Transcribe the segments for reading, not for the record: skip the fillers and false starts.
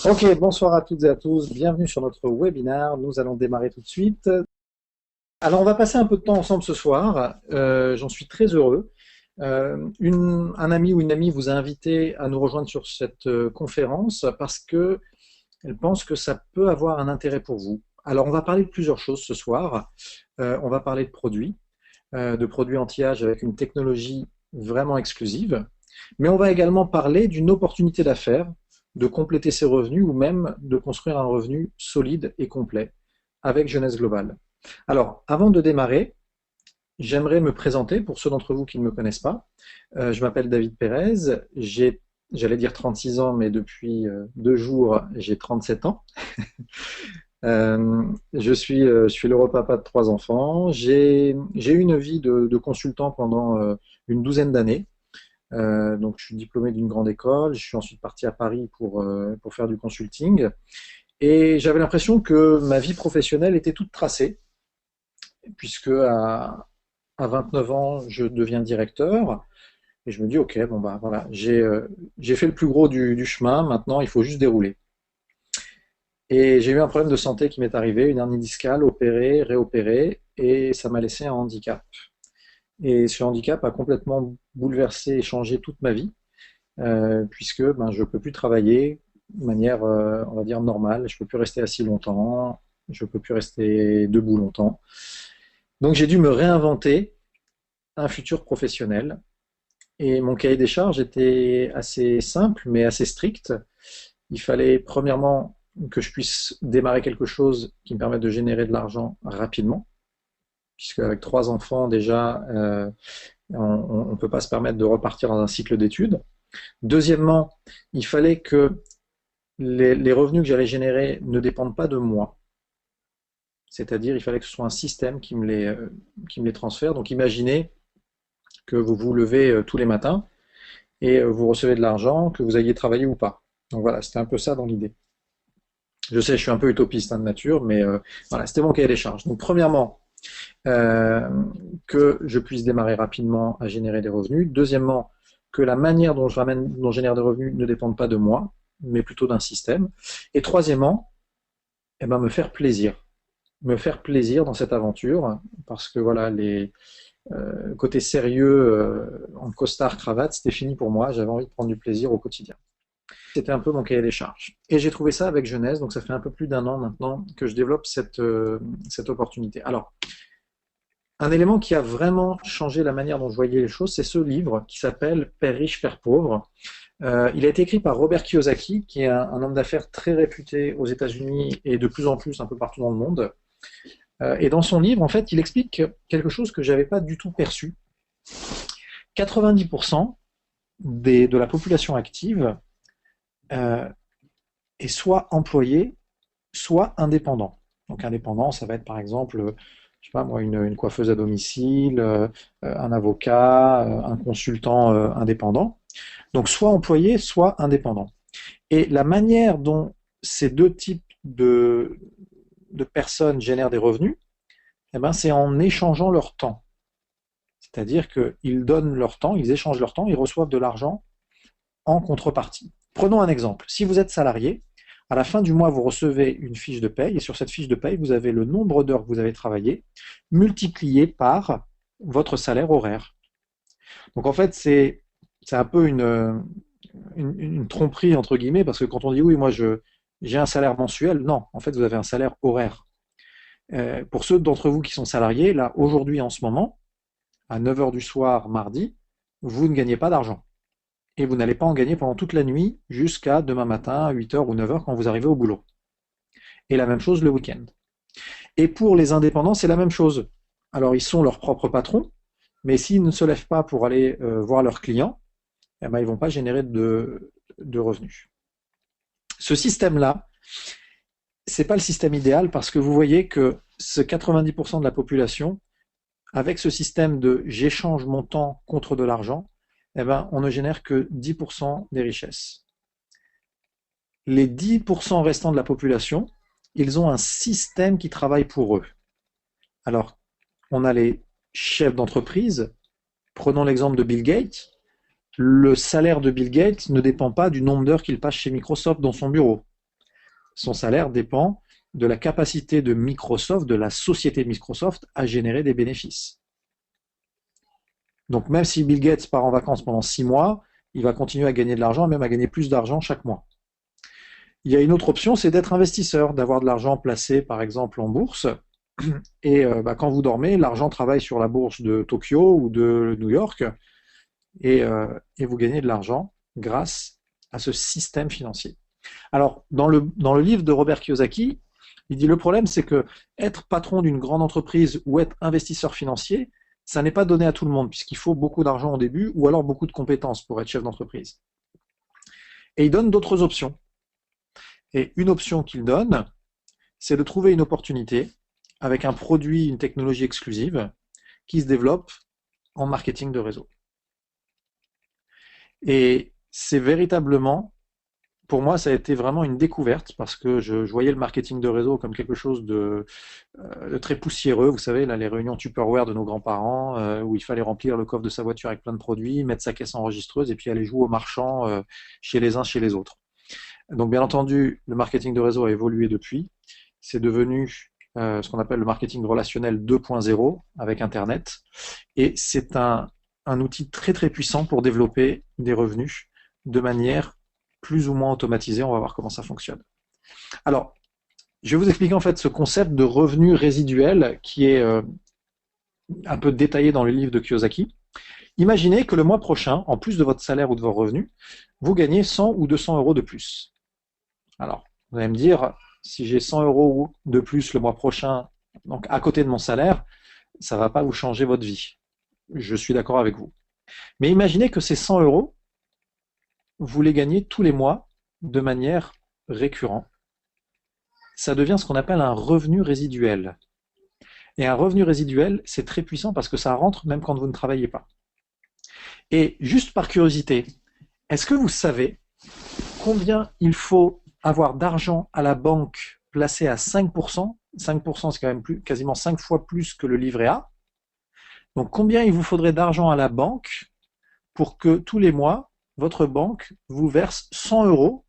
Ok, bonsoir à toutes et à tous, bienvenue sur notre webinaire. Nous allons démarrer tout de suite. Alors, on va passer un peu de temps ensemble ce soir. J'en suis très heureux. Un ami ou une amie vous a invité à nous rejoindre sur cette conférence parce que elle pense que ça peut avoir un intérêt pour vous. Alors, on va parler de plusieurs choses ce soir. On va parler de produits anti-âge avec une technologie vraiment exclusive. Mais on va également parler d'une opportunité d'affaires, de compléter ses revenus ou même de construire un revenu solide et complet avec Jeunesse Globale. Alors, avant de démarrer, j'aimerais me présenter pour ceux d'entre vous qui ne me connaissent pas. Je m'appelle David Pérez, j'allais dire 36 ans, mais depuis 2 jours, j'ai 37 ans. Je suis l'heureux papa de 3 enfants. J'ai eu une vie de consultant pendant une douzaine d'années. Donc, je suis diplômé d'une grande école. Je suis ensuite parti à Paris pour faire du consulting. Et j'avais l'impression que ma vie professionnelle était toute tracée, puisque à 29 ans, je deviens directeur. Et je me dis, OK, bon, bah voilà, j'ai fait le plus gros du chemin. Maintenant, il faut juste dérouler. Et j'ai eu un problème de santé qui m'est arrivé, une hernie discale, opérée, réopérée, et ça m'a laissé un handicap. Et ce handicap a complètement bouleversé et changé toute ma vie. Puisque ben, je ne peux plus travailler de manière, on va dire, normale. Je ne peux plus rester assis longtemps, je ne peux plus rester debout longtemps. Donc j'ai dû me réinventer un futur professionnel. Et mon cahier des charges était assez simple, mais assez strict. Il fallait premièrement que je puisse démarrer quelque chose qui me permette de générer de l'argent rapidement, puisque avec 3 enfants déjà, on ne peut pas se permettre de repartir dans un cycle d'études. Deuxièmement, il fallait que les revenus que j'allais générer ne dépendent pas de moi. C'est-à-dire, il fallait que ce soit un système qui me les transfère. Donc, imaginez que vous vous levez tous les matins et vous recevez de l'argent, que vous ayez travaillé ou pas. Donc voilà, c'était un peu ça dans l'idée. Je sais, je suis un peu utopiste de nature, mais voilà, c'était mon cahier des charges. Donc, premièrement, euh, que je puisse démarrer rapidement à générer des revenus. Deuxièmement, que la manière dont je génère des revenus ne dépende pas de moi, mais plutôt d'un système. Et troisièmement, eh ben, me faire plaisir. Me faire plaisir dans cette aventure, parce que voilà, les côtés sérieux en costard cravate, c'était fini pour moi. J'avais envie de prendre du plaisir au quotidien. C'était un peu mon cahier des charges. Et j'ai trouvé ça avec Jeunesse, donc ça fait un peu plus d'1 an maintenant que je développe cette opportunité. Alors, un élément qui a vraiment changé la manière dont je voyais les choses, c'est ce livre qui s'appelle Père riche, Père pauvre. Il a été écrit par Robert Kiyosaki, qui est un homme d'affaires très réputé aux États-Unis et de plus en plus un peu partout dans le monde. Et dans son livre, en fait, il explique quelque chose que j'avais pas du tout perçu. 90% de la population active euh, est soit employé, soit indépendant. Donc indépendant, ça va être par exemple, je sais pas moi, une coiffeuse à domicile, un avocat, un consultant indépendant. Donc soit employé, soit indépendant. Et la manière dont ces deux types de personnes génèrent des revenus, eh ben, c'est en échangeant leur temps. C'est-à-dire qu'ils donnent leur temps, ils échangent leur temps, ils reçoivent de l'argent en contrepartie. Prenons un exemple. Si vous êtes salarié, à la fin du mois, vous recevez une fiche de paye et sur cette fiche de paye, vous avez le nombre d'heures que vous avez travaillé multiplié par votre salaire horaire. Donc en fait, c'est un peu une tromperie entre guillemets parce que quand on dit oui, moi j'ai un salaire mensuel, non, en fait vous avez un salaire horaire. Pour ceux d'entre vous qui sont salariés, là aujourd'hui en ce moment, à 9 heures du soir mardi, vous ne gagnez pas d'argent. Et vous n'allez pas en gagner pendant toute la nuit jusqu'à demain matin à 8 heures ou 9 heures quand vous arrivez au boulot. Et la même chose le week-end. Et pour les indépendants, c'est la même chose. Alors ils sont leurs propres patrons, mais s'ils ne se lèvent pas pour aller voir leurs clients, eh ben, ils ne vont pas générer de revenus. Ce système-là, c'est pas le système idéal parce que vous voyez que ce 90% de la population, avec ce système de j'échange mon temps contre de l'argent, eh ben, on ne génère que 10% des richesses. Les 10% restants de la population, ils ont un système qui travaille pour eux. Alors, on a les chefs d'entreprise. Prenons l'exemple de Bill Gates. Le salaire de Bill Gates ne dépend pas du nombre d'heures qu'il passe chez Microsoft dans son bureau. son salaire dépend de la capacité de Microsoft, de la société Microsoft, à générer des bénéfices. Donc même si Bill Gates part en vacances pendant 6 mois, il va continuer à gagner de l'argent, même à gagner plus d'argent chaque mois. Il y a une autre option, c'est d'être investisseur, d'avoir de l'argent placé par exemple en bourse. Et quand vous dormez, l'argent travaille sur la bourse de Tokyo ou de New York et vous gagnez de l'argent grâce à ce système financier. Alors, dans le livre de Robert Kiyosaki, il dit le problème, c'est que être patron d'une grande entreprise ou être investisseur financier, ça n'est pas donné à tout le monde, puisqu'il faut beaucoup d'argent au début ou alors beaucoup de compétences pour être chef d'entreprise. Et il donne d'autres options. Et une option qu'il donne, c'est de trouver une opportunité avec un produit, une technologie exclusive qui se développe en marketing de réseau. Et c'est véritablement, pour moi, ça a été vraiment une découverte parce que je voyais le marketing de réseau comme quelque chose de très poussiéreux. Vous savez, là, les réunions Tupperware de nos grands-parents où il fallait remplir le coffre de sa voiture avec plein de produits, mettre sa caisse enregistreuse et puis aller jouer au marchand chez les uns, chez les autres. Donc, bien entendu, le marketing de réseau a évolué depuis. C'est devenu ce qu'on appelle le marketing relationnel 2.0 avec Internet. Et c'est un outil très très puissant pour développer des revenus de manière plus ou moins automatisée. On va voir comment ça fonctionne. Alors, je vais vous expliquer en fait ce concept de revenu résiduel qui est un peu détaillé dans le livre de Kiyosaki. Imaginez que le mois prochain, en plus de votre salaire ou de vos revenus, vous gagnez 100 ou 200 euros de plus. Alors, vous allez me dire, si j'ai 100 euros de plus le mois prochain, donc à côté de mon salaire, ça ne va pas vous changer votre vie. Je suis d'accord avec vous. Mais imaginez que ces 100 euros, vous les gagnez tous les mois de manière récurrente. Ça devient ce qu'on appelle un revenu résiduel. Et un revenu résiduel, c'est très puissant parce que ça rentre même quand vous ne travaillez pas. Et juste par curiosité, est-ce que vous savez combien il faut avoir d'argent à la banque placé à 5%? 5%, c'est quand même quasiment 5 fois plus que le livret A. Donc combien il vous faudrait d'argent à la banque pour que tous les mois, votre banque vous verse 100 euros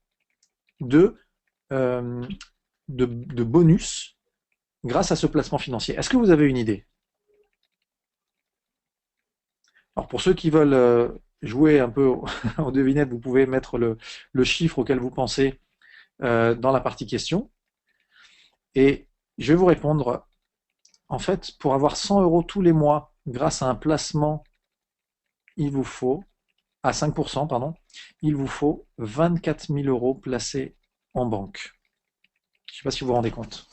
de bonus grâce à ce placement financier? Est-ce que vous avez une idée? Alors pour ceux qui veulent jouer un peu aux devinettes, vous pouvez mettre le chiffre auquel vous pensez dans la partie question. Et je vais vous répondre, en fait, pour avoir 100 euros tous les mois grâce à un placement, il vous faut, à 5%, pardon, il vous faut 24 000 euros placés en banque. Je ne sais pas si vous vous rendez compte.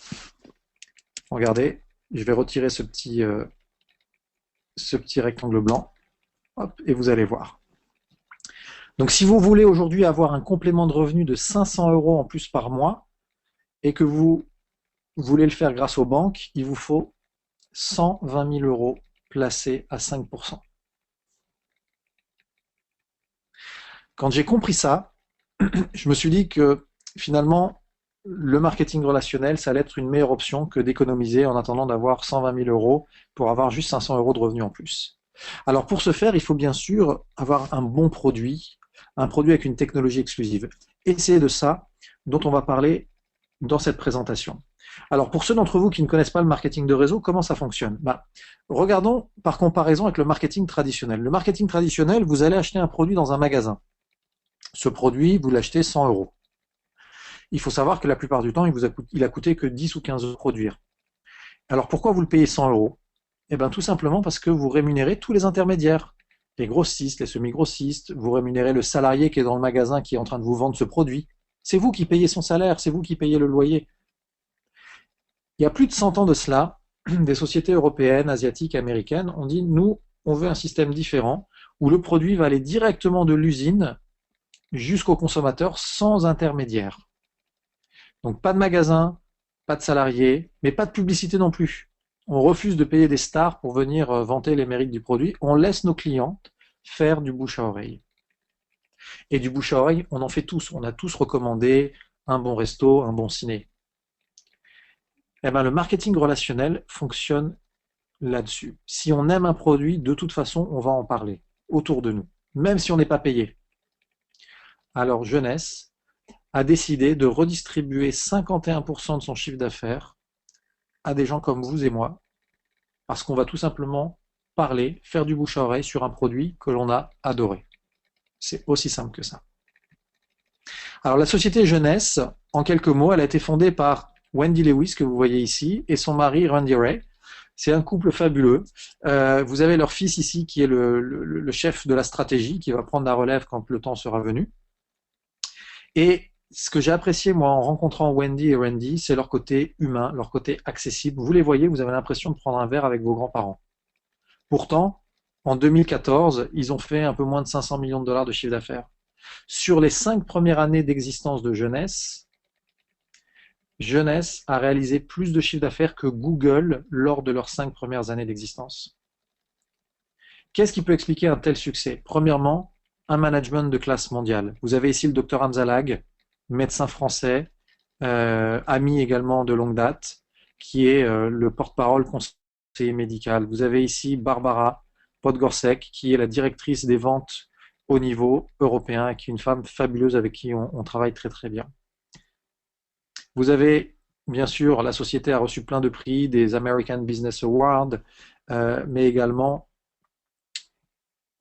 Regardez, je vais retirer ce petit rectangle blanc. Hop, et vous allez voir. Donc si vous voulez aujourd'hui avoir un complément de revenu de 500 euros en plus par mois et que vous voulez le faire grâce aux banques, il vous faut 120 000 euros placés à 5%. Quand j'ai compris ça, je me suis dit que finalement, le marketing relationnel, ça allait être une meilleure option que d'économiser en attendant d'avoir 120 000 euros pour avoir juste 500 euros de revenus en plus. Alors pour ce faire, il faut bien sûr avoir un bon produit, un produit avec une technologie exclusive. Et c'est de ça dont on va parler dans cette présentation. Alors pour ceux d'entre vous qui ne connaissent pas le marketing de réseau, comment ça fonctionne? Regardons par comparaison avec le marketing traditionnel. Le marketing traditionnel, vous allez acheter un produit dans un magasin. Ce produit, vous l'achetez 100 euros. Il faut savoir que la plupart du temps, il a coûté que 10 ou 15 euros à produire. Alors pourquoi vous le payez 100 euros? Eh bien tout simplement parce que vous rémunérez tous les intermédiaires, les grossistes, les semi-grossistes, vous rémunérez le salarié qui est dans le magasin qui est en train de vous vendre ce produit. C'est vous qui payez son salaire, c'est vous qui payez le loyer. Il y a plus de 100 ans de cela, des sociétés européennes, asiatiques, américaines ont dit, nous, on veut un système différent où le produit va aller directement de l'usine jusqu'au consommateur sans intermédiaire. Donc pas de magasin, pas de salariés, mais pas de publicité non plus. On refuse de payer des stars pour venir vanter les mérites du produit. On laisse nos clients faire du bouche à oreille. Et du bouche à oreille, on en fait tous. On a tous recommandé un bon resto, un bon ciné. Eh bien, le marketing relationnel fonctionne là-dessus. Si on aime un produit, de toute façon, on va en parler autour de nous, même si on n'est pas payé. Alors, jeunesse, a décidé de redistribuer 51% de son chiffre d'affaires à des gens comme vous et moi, parce qu'on va tout simplement parler, faire du bouche à oreille sur un produit que l'on a adoré. C'est aussi simple que ça. Alors la société Jeunesse, en quelques mots, elle a été fondée par Wendy Lewis, que vous voyez ici, et son mari Randy Ray. C'est un couple fabuleux. Vous avez leur fils ici, qui est le chef de la stratégie, qui va prendre la relève quand le temps sera venu. Et ce que j'ai apprécié, moi, en rencontrant Wendy et Randy, c'est leur côté humain, leur côté accessible. Vous les voyez, vous avez l'impression de prendre un verre avec vos grands-parents. Pourtant, en 2014, ils ont fait un peu moins de 500 millions de dollars de chiffre d'affaires. Sur les 5 premières années d'existence de Jeunesse, Jeunesse a réalisé plus de chiffre d'affaires que Google lors de leurs 5 premières années d'existence. Qu'est-ce qui peut expliquer un tel succès? Premièrement, un management de classe mondiale. Vous avez ici le docteur Hamza Lag, médecin français, ami également de longue date, qui est le porte-parole conseiller médical. Vous avez ici Barbara Podgorczak, qui est la directrice des ventes au niveau européen, qui est une femme fabuleuse avec qui on travaille très très bien. Vous avez, bien sûr, la société a reçu plein de prix, des American Business Awards, mais également,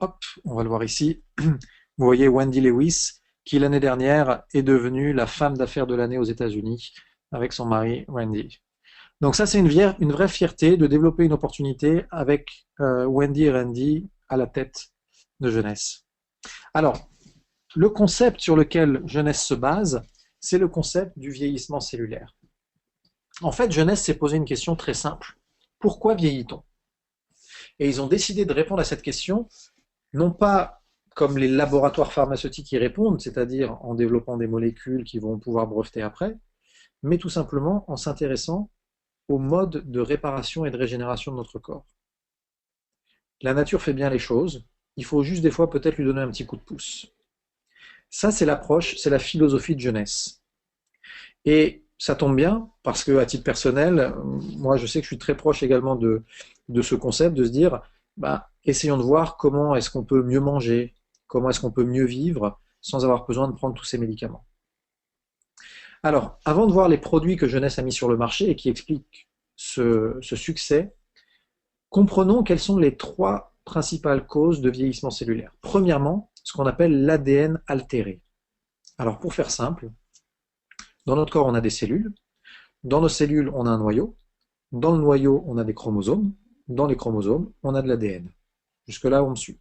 hop, on va le voir ici, vous voyez Wendy Lewis, qui l'année dernière est devenue la femme d'affaires de l'année aux États-Unis avec son mari Randy. Donc ça, c'est une vraie fierté de développer une opportunité avec Wendy et Randy à la tête de Jeunesse. Alors, le concept sur lequel Jeunesse se base, c'est le concept du vieillissement cellulaire. En fait, Jeunesse s'est posé une question très simple. Pourquoi vieillit-on? Et ils ont décidé de répondre à cette question, non pas comme les laboratoires pharmaceutiques y répondent, c'est-à-dire en développant des molécules qui vont pouvoir breveter après, mais tout simplement en s'intéressant au mode de réparation et de régénération de notre corps. La nature fait bien les choses, il faut juste des fois peut-être lui donner un petit coup de pouce. Ça, c'est l'approche, c'est la philosophie de Jeunesse. Et ça tombe bien, parce que à titre personnel, moi je sais que je suis très proche également de ce concept, de se dire, bah, essayons de voir comment est-ce qu'on peut mieux manger, comment est-ce qu'on peut mieux vivre, sans avoir besoin de prendre tous ces médicaments. Alors, avant de voir les produits que Jeunesse a mis sur le marché et qui expliquent ce succès, comprenons quelles sont les 3 principales causes de vieillissement cellulaire. Premièrement, ce qu'on appelle l'ADN altéré. Alors, pour faire simple, dans notre corps, on a des cellules. Dans nos cellules, on a un noyau. Dans le noyau, on a des chromosomes. Dans les chromosomes, on a de l'ADN. Jusque-là, on me suit.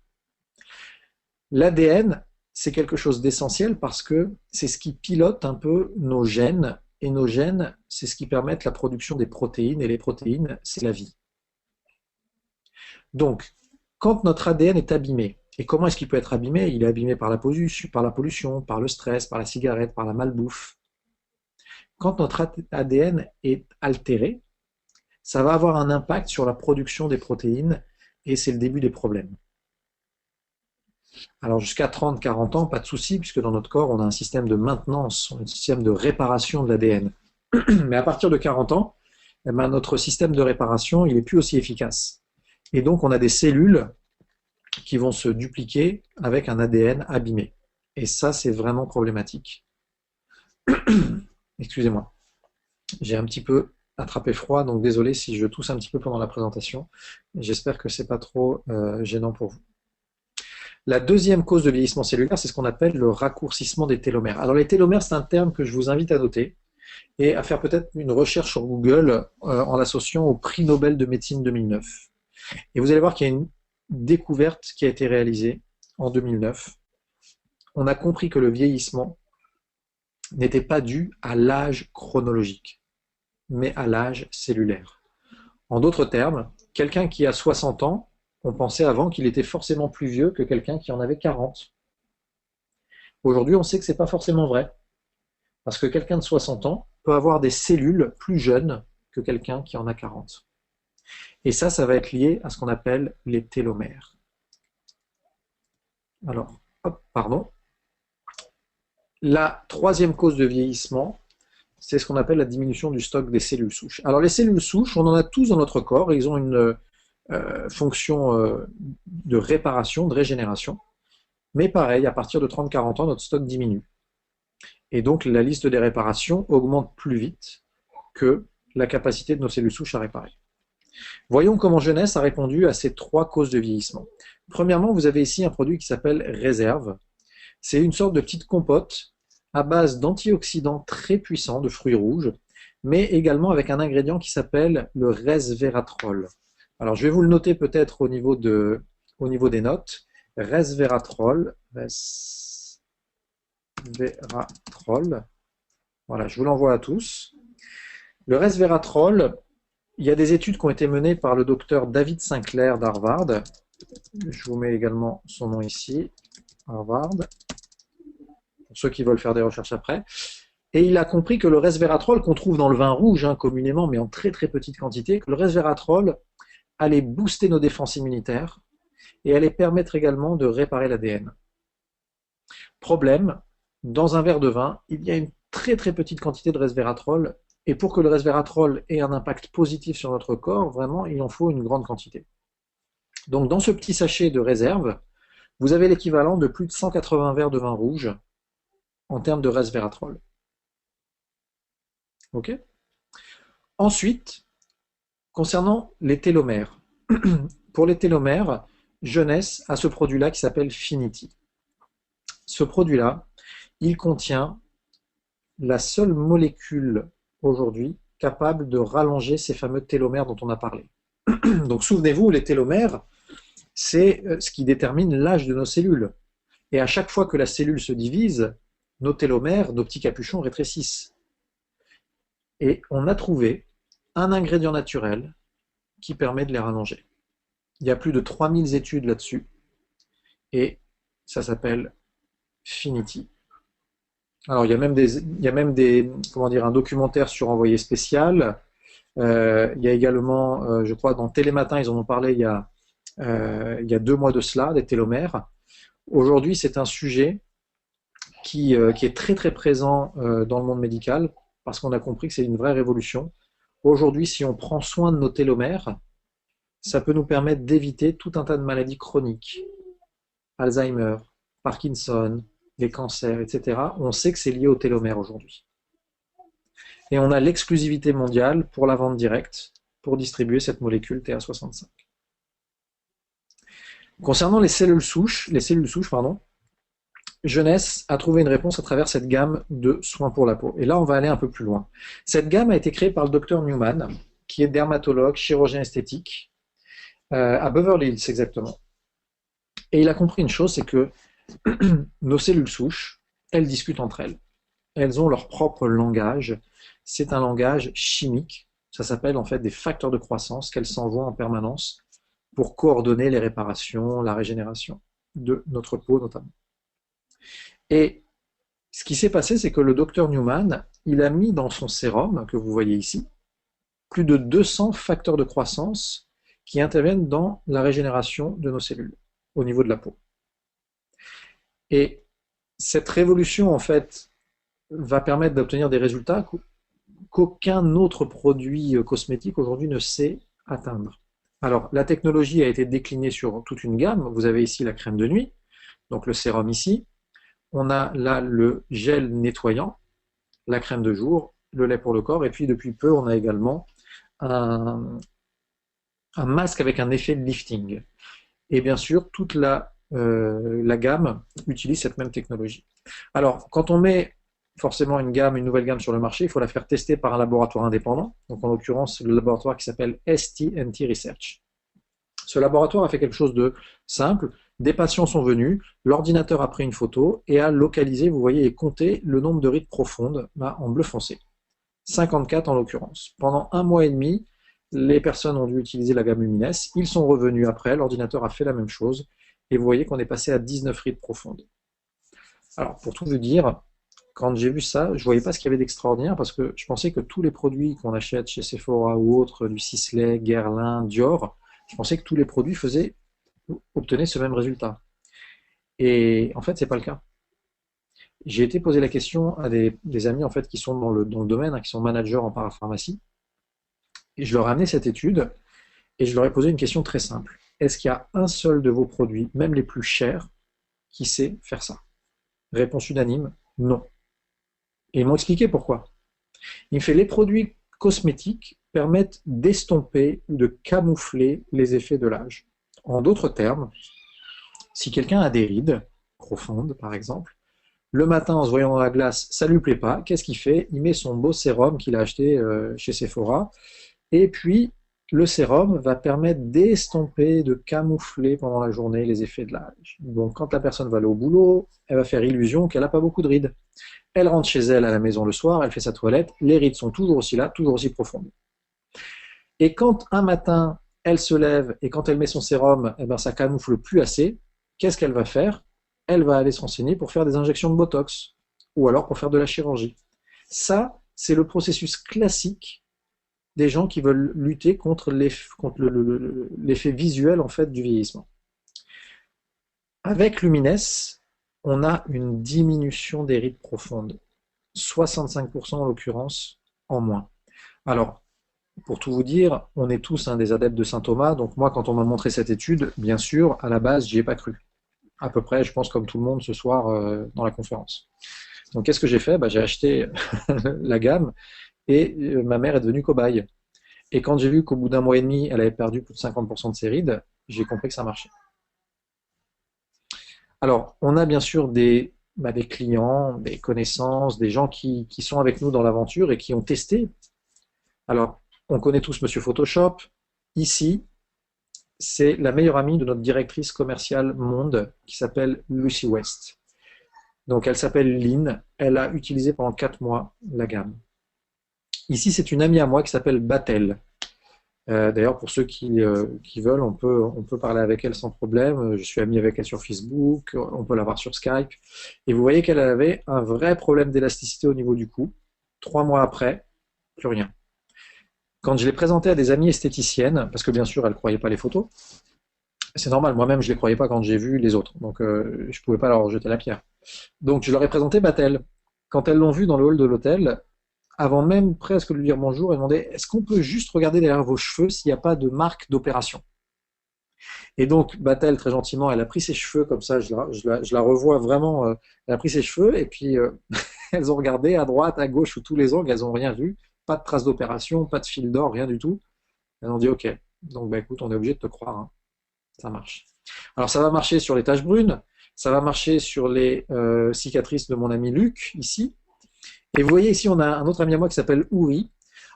L'ADN, c'est quelque chose d'essentiel parce que c'est ce qui pilote un peu nos gènes. Et nos gènes, c'est ce qui permet la production des protéines. Et les protéines, c'est la vie. Donc, quand notre ADN est abîmé, et comment est-ce qu'il peut être abîmé? Il est abîmé par la pollution, par le stress, par la cigarette, par la malbouffe. Quand notre ADN est altéré, ça va avoir un impact sur la production des protéines et c'est le début des problèmes. Alors jusqu'à 30-40 ans, pas de souci, puisque dans notre corps, on a un système de maintenance, un système de réparation de l'ADN. Mais à partir de 40 ans, eh ben, notre système de réparation, il n'est plus aussi efficace. Et donc, on a des cellules qui vont se dupliquer avec un ADN abîmé. Et ça, c'est vraiment problématique. Excusez-moi. J'ai un petit peu attrapé froid, donc désolé si je tousse un petit peu pendant la présentation. J'espère que c'est pas trop gênant pour vous. La deuxième cause de vieillissement cellulaire, c'est ce qu'on appelle le raccourcissement des télomères. Alors les télomères, c'est un terme que je vous invite à noter et à faire peut-être une recherche sur Google en l'associant au prix Nobel de médecine 2009. Et vous allez voir qu'il y a une découverte qui a été réalisée en 2009. On a compris que le vieillissement n'était pas dû à l'âge chronologique, mais à l'âge cellulaire. En d'autres termes, quelqu'un qui a 60 ans, on pensait avant qu'il était forcément plus vieux que quelqu'un qui en avait 40. Aujourd'hui, on sait que ce n'est pas forcément vrai, parce que quelqu'un de 60 ans peut avoir des cellules plus jeunes que quelqu'un qui en a 40. Et ça va être lié à ce qu'on appelle les télomères. Alors, hop, pardon. La troisième cause de vieillissement, c'est ce qu'on appelle la diminution du stock des cellules souches. Alors les cellules souches, on en a tous dans notre corps, et ils ont une fonction de réparation, de régénération. Mais pareil, à partir de 30-40 ans, notre stock diminue. Et donc la liste des réparations augmente plus vite que la capacité de nos cellules souches à réparer. Voyons comment Jeunesse a répondu à ces trois causes de vieillissement. Premièrement, vous avez ici un produit qui s'appelle Réserve. C'est une sorte de petite compote à base d'antioxydants très puissants, de fruits rouges, mais également avec un ingrédient qui s'appelle le resveratrol. Alors je vais vous le noter peut-être au niveau des notes. Resveratrol, voilà, je vous l'envoie à tous. Le resveratrol, il y a des études qui ont été menées par le docteur David Sinclair d'Harvard. Je vous mets également son nom ici, Harvard, pour ceux qui veulent faire des recherches après. Et il a compris que le resveratrol, qu'on trouve dans le vin rouge communément, mais en très très petite quantité, que le resveratrol allait booster nos défenses immunitaires et allait permettre également de réparer l'ADN. Problème, dans un verre de vin, il y a une très très petite quantité de resveratrol, et pour que le resveratrol ait un impact positif sur notre corps, vraiment, il en faut une grande quantité. Donc dans ce petit sachet de réserve, vous avez l'équivalent de plus de 180 verres de vin rouge en termes de resveratrol. Ok ? Ensuite, concernant les télomères. Pour les télomères, Jeunesse a ce produit-là qui s'appelle Finity. Ce produit-là, il contient la seule molécule aujourd'hui capable de rallonger ces fameux télomères dont on a parlé. Donc souvenez-vous, les télomères, c'est ce qui détermine l'âge de nos cellules. Et à chaque fois que la cellule se divise, nos télomères, nos petits capuchons rétrécissent. Et on a trouvé un ingrédient naturel qui permet de les rallonger. Il y a plus de 3000 études là-dessus. Et ça s'appelle Finity. Alors, il y a même un documentaire sur Envoyé spécial. Il y a également, je crois, dans Télématin, ils en ont parlé il y a 2 mois de cela, des télomères. Aujourd'hui, c'est un sujet qui est très très présent dans le monde médical parce qu'on a compris que c'est une vraie révolution. Aujourd'hui, si on prend soin de nos télomères, ça peut nous permettre d'éviter tout un tas de maladies chroniques, Alzheimer, Parkinson, les cancers, etc. On sait que c'est lié aux télomères aujourd'hui. Et on a l'exclusivité mondiale pour la vente directe pour distribuer cette molécule TA65. Concernant les cellules souches, Jeunesse a trouvé une réponse à travers cette gamme de soins pour la peau. Et là, on va aller un peu plus loin. Cette gamme a été créée par le docteur Newman, qui est dermatologue, chirurgien esthétique, à Beverly Hills exactement. Et il a compris une chose, c'est que nos cellules souches, elles discutent entre elles. Elles ont leur propre langage. C'est un langage chimique. Ça s'appelle en fait des facteurs de croissance qu'elles s'envoient en permanence pour coordonner les réparations, la régénération de notre peau notamment. Et ce qui s'est passé, c'est que le docteur Newman, il a mis dans son sérum, que vous voyez ici, plus de 200 facteurs de croissance qui interviennent dans la régénération de nos cellules au niveau de la peau. Et cette révolution, en fait, va permettre d'obtenir des résultats qu'aucun autre produit cosmétique aujourd'hui ne sait atteindre. Alors, la technologie a été déclinée sur toute une gamme. Vous avez ici la crème de nuit, donc le sérum ici. On a là le gel nettoyant, la crème de jour, le lait pour le corps, et puis depuis peu, on a également un masque avec un effet lifting. Et bien sûr, toute la gamme utilise cette même technologie. Alors, quand on met forcément une nouvelle gamme sur le marché, il faut la faire tester par un laboratoire indépendant, donc en l'occurrence le laboratoire qui s'appelle STNT Research. Ce laboratoire a fait quelque chose de simple. Des patients sont venus, l'ordinateur a pris une photo et a localisé, vous voyez, et compté le nombre de rides profondes en bleu foncé. 54 en l'occurrence. Pendant 1 mois et demi, les personnes ont dû utiliser la gamme Lumines. Ils sont revenus après, l'ordinateur a fait la même chose. Et vous voyez qu'on est passé à 19 rides profondes. Alors, pour tout vous dire, quand j'ai vu ça, je ne voyais pas ce qu'il y avait d'extraordinaire parce que je pensais que tous les produits qu'on achète chez Sephora ou autres, du Sisley, Guerlain, Dior, je pensais que tous les produits obtenaient ce même résultat. Et en fait, ce n'est pas le cas. J'ai été poser la question à des amis en fait, qui sont dans le domaine, qui sont managers en parapharmacie. Et je leur ai amené cette étude et je leur ai posé une question très simple. Est-ce qu'il y a un seul de vos produits, même les plus chers, qui sait faire ça? Réponse unanime, non. Et ils m'ont expliqué pourquoi. Il me fait les produits cosmétiques permettent d'estomper ou de camoufler les effets de l'âge. En d'autres termes, si quelqu'un a des rides profondes, par exemple, le matin en se voyant dans la glace, ça lui plaît pas, qu'est-ce qu'il fait? Il met son beau sérum qu'il a acheté chez Sephora, et puis le sérum va permettre d'estomper, de camoufler pendant la journée les effets de l'âge. Donc quand la personne va aller au boulot, elle va faire illusion qu'elle n'a pas beaucoup de rides. Elle rentre chez elle à la maison le soir, elle fait sa toilette, les rides sont toujours aussi là, toujours aussi profondes. Et quand un matin, elle se lève et quand elle met son sérum, eh ben, ça camoufle plus assez, qu'est-ce qu'elle va faire? Elle va aller se renseigner pour faire des injections de Botox ou alors pour faire de la chirurgie. Ça, c'est le processus classique des gens qui veulent lutter contre l'effet visuel en fait du vieillissement. Avec Lumines, on a une diminution des rides profondes, 65% en l'occurrence en moins. Alors, pour tout vous dire, on est tous des adeptes de Saint Thomas, donc moi quand on m'a montré cette étude, bien sûr, à la base, j'y ai pas cru. À peu près, je pense comme tout le monde ce soir dans la conférence. Donc qu'est-ce que j'ai fait? J'ai acheté la gamme et ma mère est devenue cobaye. Et quand j'ai vu qu'au bout d'un mois et demi, elle avait perdu plus de 50% de ses rides, j'ai compris que ça marchait. Alors, on a bien sûr des clients, des connaissances, des gens qui sont avec nous dans l'aventure et qui ont testé. Alors, on connaît tous Monsieur Photoshop. Ici, c'est la meilleure amie de notre directrice commerciale monde qui s'appelle Lucy West. Donc, elle s'appelle Lynn. Elle a utilisé pendant 4 mois la gamme. Ici, c'est une amie à moi qui s'appelle Batel. D'ailleurs, pour ceux qui veulent, on peut parler avec elle sans problème. Je suis ami avec elle sur Facebook, on peut la voir sur Skype. Et vous voyez qu'elle avait un vrai problème d'élasticité au niveau du cou. 3 mois après, plus rien. Quand je l'ai présentée à des amies esthéticiennes, parce que bien sûr, elles ne croyaient pas les photos, c'est normal, moi-même, je ne les croyais pas quand j'ai vu les autres. Donc, je ne pouvais pas leur jeter la pierre. Donc, je leur ai présenté Batel. Quand elles l'ont vu dans le hall de l'hôtel, avant même presque de lui dire bonjour, elle demandait est-ce qu'on peut juste regarder derrière vos cheveux s'il n'y a pas de marque d'opération. Et donc, Batel, très gentiment, elle a pris ses cheveux comme ça, je la revois vraiment, elle a pris ses cheveux et puis elles ont regardé à droite, à gauche, sous tous les angles, elles n'ont rien vu, pas de traces d'opération, pas de fil d'or, rien du tout. Elles ont dit ok, donc écoute, on est obligé de te croire, hein. Ça marche. Alors ça va marcher sur les taches brunes, ça va marcher sur les cicatrices de mon ami Luc, ici. Et vous voyez ici, on a un autre ami à moi qui s'appelle Ouri.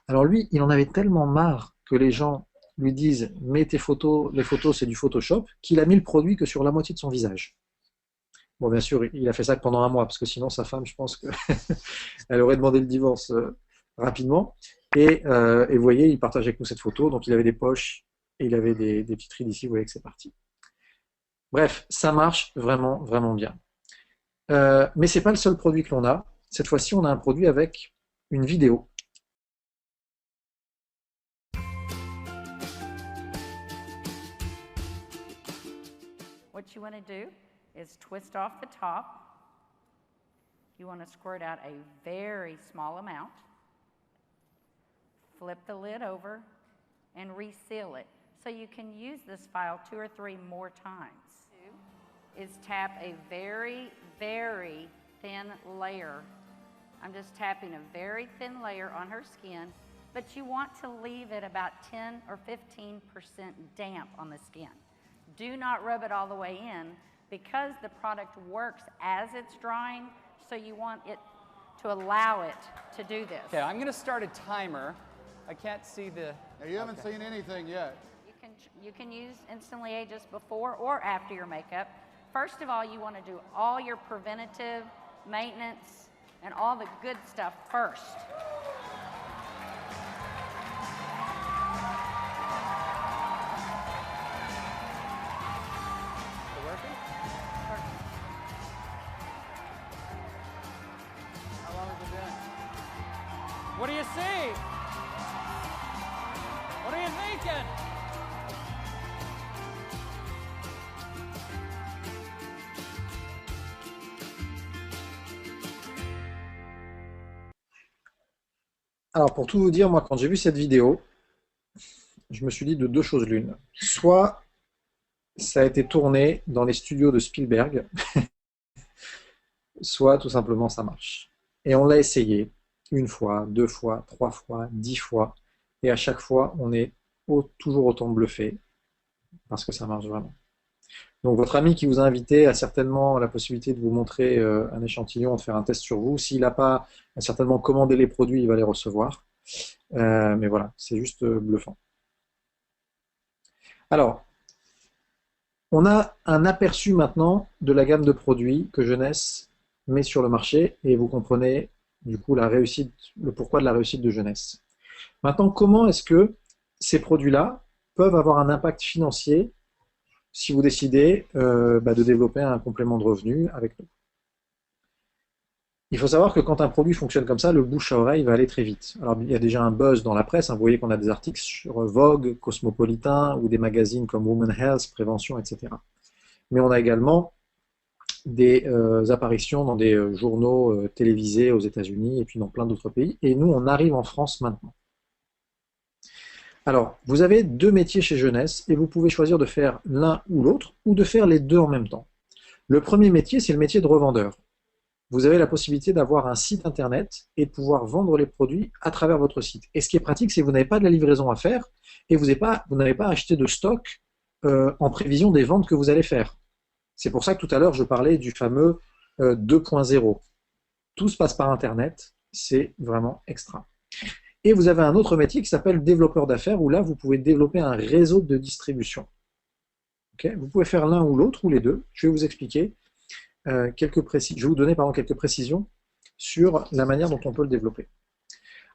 Alors lui, il en avait tellement marre que les gens lui disent mets tes photos, les photos c'est du Photoshop, qu'il a mis le produit que sur la moitié de son visage. Bon, bien sûr, il a fait ça pendant un mois, parce que sinon sa femme, je pense qu'elle aurait demandé le divorce rapidement. Et vous voyez, il partage avec nous cette photo, donc il avait des poches et il avait des petites rides ici, vous voyez que c'est parti. Bref, ça marche vraiment, vraiment bien. Mais c'est pas le seul produit que l'on a. Cette fois-ci, on a un produit avec une vidéo. What you want to do is twist off the top. You want to squirt out a very small amount. Flip the lid over and reseal it. So you can use this file 2 or 3 more times. Is tap a very, very thin layer. I'm just tapping a very thin layer on her skin, but you want to leave it about 10 or 15% damp on the skin. Do not rub it all the way in because the product works as it's drying, so you want it to allow it to do this. Okay, I'm going to start a timer. I can't see the... Now, you haven't seen anything yet. You can use Instantly Ageless before or after your makeup. First of all, you want to do all your preventative maintenance and all the good stuff first. How long has it been? What do you see? What are you thinking? Alors pour tout vous dire, moi quand j'ai vu cette vidéo, je me suis dit de 2 choses l'une. Soit ça a été tourné dans les studios de Spielberg, soit tout simplement ça marche. Et on l'a essayé une fois, deux fois, trois fois, 10 fois. Et à chaque fois, on est toujours autant bluffé parce que ça marche vraiment. Donc votre ami qui vous a invité a certainement la possibilité de vous montrer un échantillon, de faire un test sur vous. S'il n'a pas certainement commandé les produits, il va les recevoir. Mais voilà, c'est juste bluffant. Alors, on a un aperçu maintenant de la gamme de produits que Jeunesse met sur le marché et vous comprenez du coup la réussite, le pourquoi de la réussite de Jeunesse. Maintenant, comment est-ce que ces produits-là peuvent avoir un impact financier si vous décidez de développer un complément de revenu avec nous? Il faut savoir que quand un produit fonctionne comme ça, le bouche à oreille va aller très vite. Alors il y a déjà un buzz dans la presse, hein, vous voyez qu'on a des articles sur Vogue, Cosmopolitan ou des magazines comme Women Health, Prévention, etc. Mais on a également des apparitions dans des journaux télévisés aux États-Unis et puis dans plein d'autres pays. Et nous, on arrive en France maintenant. Alors, vous avez deux métiers chez Jeunesse et vous pouvez choisir de faire l'un ou l'autre ou de faire les deux en même temps. Le premier métier, c'est le métier de revendeur. Vous avez la possibilité d'avoir un site internet et de pouvoir vendre les produits à travers votre site. Et ce qui est pratique, c'est que vous n'avez pas de la livraison à faire et vous n'avez pas acheté de stock en prévision des ventes que vous allez faire. C'est pour ça que tout à l'heure, je parlais du fameux 2.0. Tout se passe par internet, c'est vraiment extra. Et vous avez un autre métier qui s'appelle développeur d'affaires, où là, vous pouvez développer un réseau de distribution. Okay, vous pouvez faire l'un ou l'autre, ou les deux. Je vais vous expliquer je vais vous donner quelques précisions sur la manière dont on peut le développer.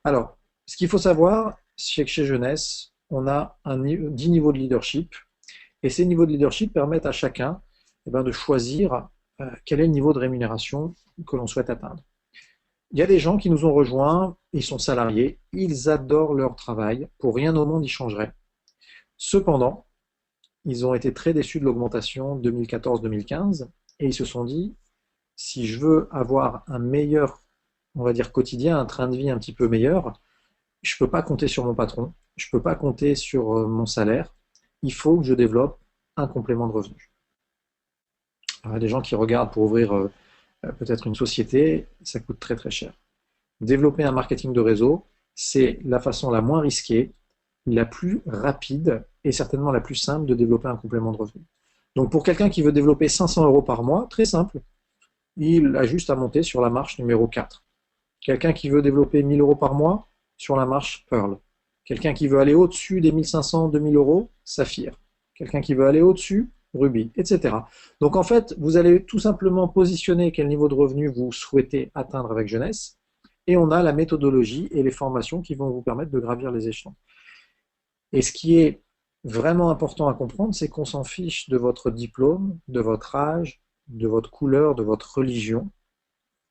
Alors, ce qu'il faut savoir, c'est que chez Jeunesse, on a 10 niveaux de leadership, et ces niveaux de leadership permettent à chacun de choisir quel est le niveau de rémunération que l'on souhaite atteindre. Il y a des gens qui nous ont rejoints, ils sont salariés, ils adorent leur travail, pour rien au monde ils changeraient. Cependant, ils ont été très déçus de l'augmentation 2014-2015, et ils se sont dit, si je veux avoir un meilleur, on va dire quotidien, un train de vie un petit peu meilleur, je ne peux pas compter sur mon patron, je ne peux pas compter sur mon salaire, il faut que je développe un complément de revenu. Alors, il y a des gens qui regardent pour ouvrir peut-être une société, ça coûte très très cher. Développer un marketing de réseau, c'est la façon la moins risquée, la plus rapide et certainement la plus simple de développer un complément de revenu. Donc pour quelqu'un qui veut développer 500 € par mois, très simple, il a juste à monter sur la marche numéro 4. Quelqu'un qui veut développer 1000 € par mois, sur la marche Pearl. Quelqu'un qui veut aller au-dessus des 1500, 2000 €, Saphir. Quelqu'un qui veut aller au-dessus, Ruby, etc. Donc en fait, vous allez tout simplement positionner quel niveau de revenu vous souhaitez atteindre avec Jeunesse, et on a la méthodologie et les formations qui vont vous permettre de gravir les échelons. Et ce qui est vraiment important à comprendre, c'est qu'on s'en fiche de votre diplôme, de votre âge, de votre couleur, de votre religion.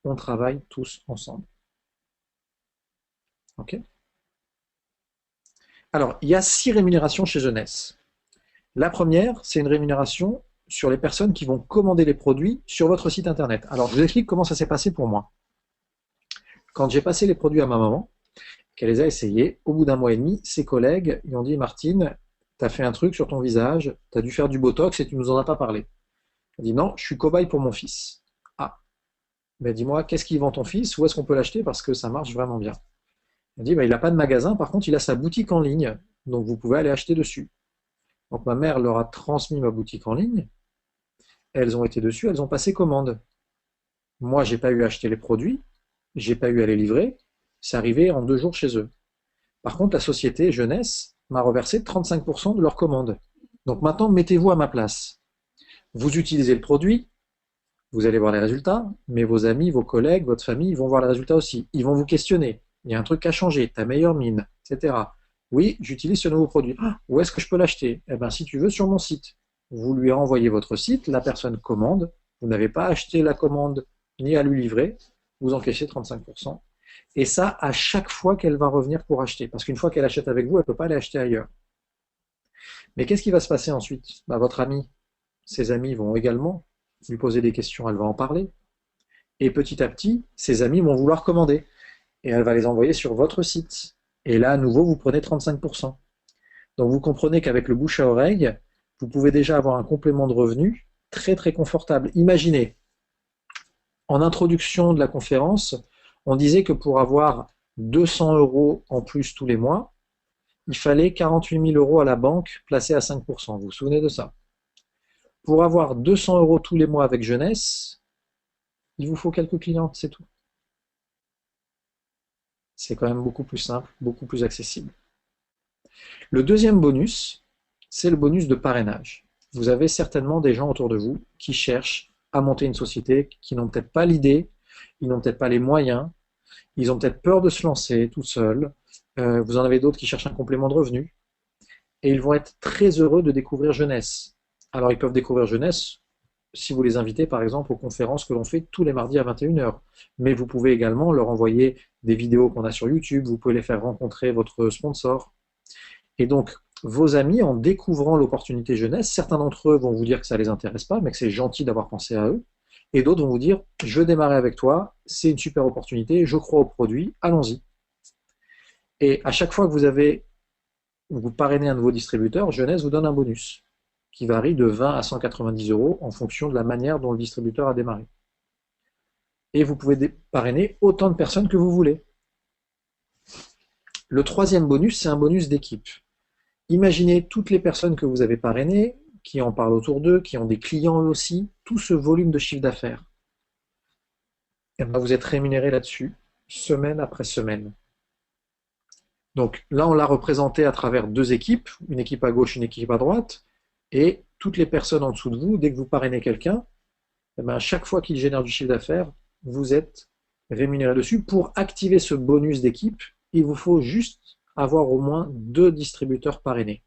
On travaille tous ensemble. Ok ? Alors, il y a 6 rémunérations chez Jeunesse. La première, c'est une rémunération sur les personnes qui vont commander les produits sur votre site internet. Alors, je vous explique comment ça s'est passé pour moi. Quand j'ai passé les produits à ma maman, qu'elle les a essayés, au bout d'un mois et demi, ses collègues lui ont dit « Martine, tu as fait un truc sur ton visage, tu as dû faire du botox et tu ne nous en as pas parlé. » Elle dit « Non, je suis cobaye pour mon fils. » Ah, ben dis-moi, qu'est-ce qu'il vend ton fils? Où est-ce qu'on peut l'acheter? Parce que ça marche vraiment bien. Elle dit ben, « Il n'a pas de magasin, par contre il a sa boutique en ligne, donc vous pouvez aller acheter dessus. » Donc ma mère leur a transmis ma boutique en ligne, elles ont été dessus, elles ont passé commande. Moi, j'ai pas eu à acheter les produits, j'ai pas eu à les livrer, c'est arrivé en 2 jours chez eux. Par contre, la société Jeunesse m'a reversé 35% de leurs commandes. Donc maintenant, mettez-vous à ma place. Vous utilisez le produit, vous allez voir les résultats, mais vos amis, vos collègues, votre famille vont voir les résultats aussi. Ils vont vous questionner. Il y a un truc à changer, ta meilleure mine, etc. Oui, j'utilise ce nouveau produit. Ah, où est-ce que je peux l'acheter? Eh bien, si tu veux, sur mon site. Vous lui renvoyez votre site, la personne commande, vous n'avez pas acheté la commande ni à lui livrer, vous encaissez 35%. Et ça, à chaque fois qu'elle va revenir pour acheter. Parce qu'une fois qu'elle achète avec vous, elle ne peut pas aller acheter ailleurs. Mais qu'est-ce qui va se passer ensuite? Votre ami, ses amis vont également lui poser des questions, elle va en parler. Et petit à petit, ses amis vont vouloir commander. Et elle va les envoyer sur votre site. Et là, à nouveau, vous prenez 35%. Donc vous comprenez qu'avec le bouche à oreille, vous pouvez déjà avoir un complément de revenu très très confortable. Imaginez, en introduction de la conférence, On disait que pour avoir 200 € en plus tous les mois, il fallait 48 000 € à la banque placés à 5%. Vous vous souvenez de ça? Pour avoir 200 € tous les mois avec jeunesse, il vous faut quelques clients, c'est tout. C'est quand même beaucoup plus simple, beaucoup plus accessible. Le deuxième bonus, c'est le bonus de parrainage. Vous avez certainement des gens autour de vous qui cherchent à monter une société, qui n'ont peut-être pas l'idée, ils n'ont peut-être pas les moyens, ils ont peut-être peur de se lancer tout seuls. Vous en avez d'autres qui cherchent un complément de revenu. Et ils vont être très heureux de découvrir Jeunesse. Alors ils peuvent découvrir Jeunesse si vous les invitez par exemple aux conférences que l'on fait tous les mardis à 21 h. Mais vous pouvez également leur envoyer des vidéos qu'on a sur YouTube, vous pouvez les faire rencontrer votre sponsor. Et donc vos amis, en découvrant l'opportunité Jeunesse, certains d'entre eux vont vous dire que ça ne les intéresse pas, mais que c'est gentil d'avoir pensé à eux. Et d'autres vont vous dire, je veux démarrer avec toi, c'est une super opportunité, je crois au produit, allons-y. Et à chaque fois que vous parrainez un nouveau distributeur, Jeunesse vous donne un bonus qui varie de 20 à 190 € en fonction de la manière dont le distributeur a démarré. Et vous pouvez parrainer autant de personnes que vous voulez. Le troisième bonus, c'est un bonus d'équipe. Imaginez toutes les personnes que vous avez parrainées, qui en parlent autour d'eux, qui ont des clients eux aussi, tout ce volume de chiffre d'affaires. Et bien vous êtes rémunéré là-dessus, semaine après semaine. Donc là, on l'a représenté à travers deux équipes, une équipe à gauche, une équipe à droite, et toutes les personnes en dessous de vous, dès que vous parrainez quelqu'un, eh bien, chaque fois qu'il génère du chiffre d'affaires, vous êtes rémunéré dessus. Pour activer ce bonus d'équipe, il vous faut juste avoir au moins 2 distributeurs parrainés,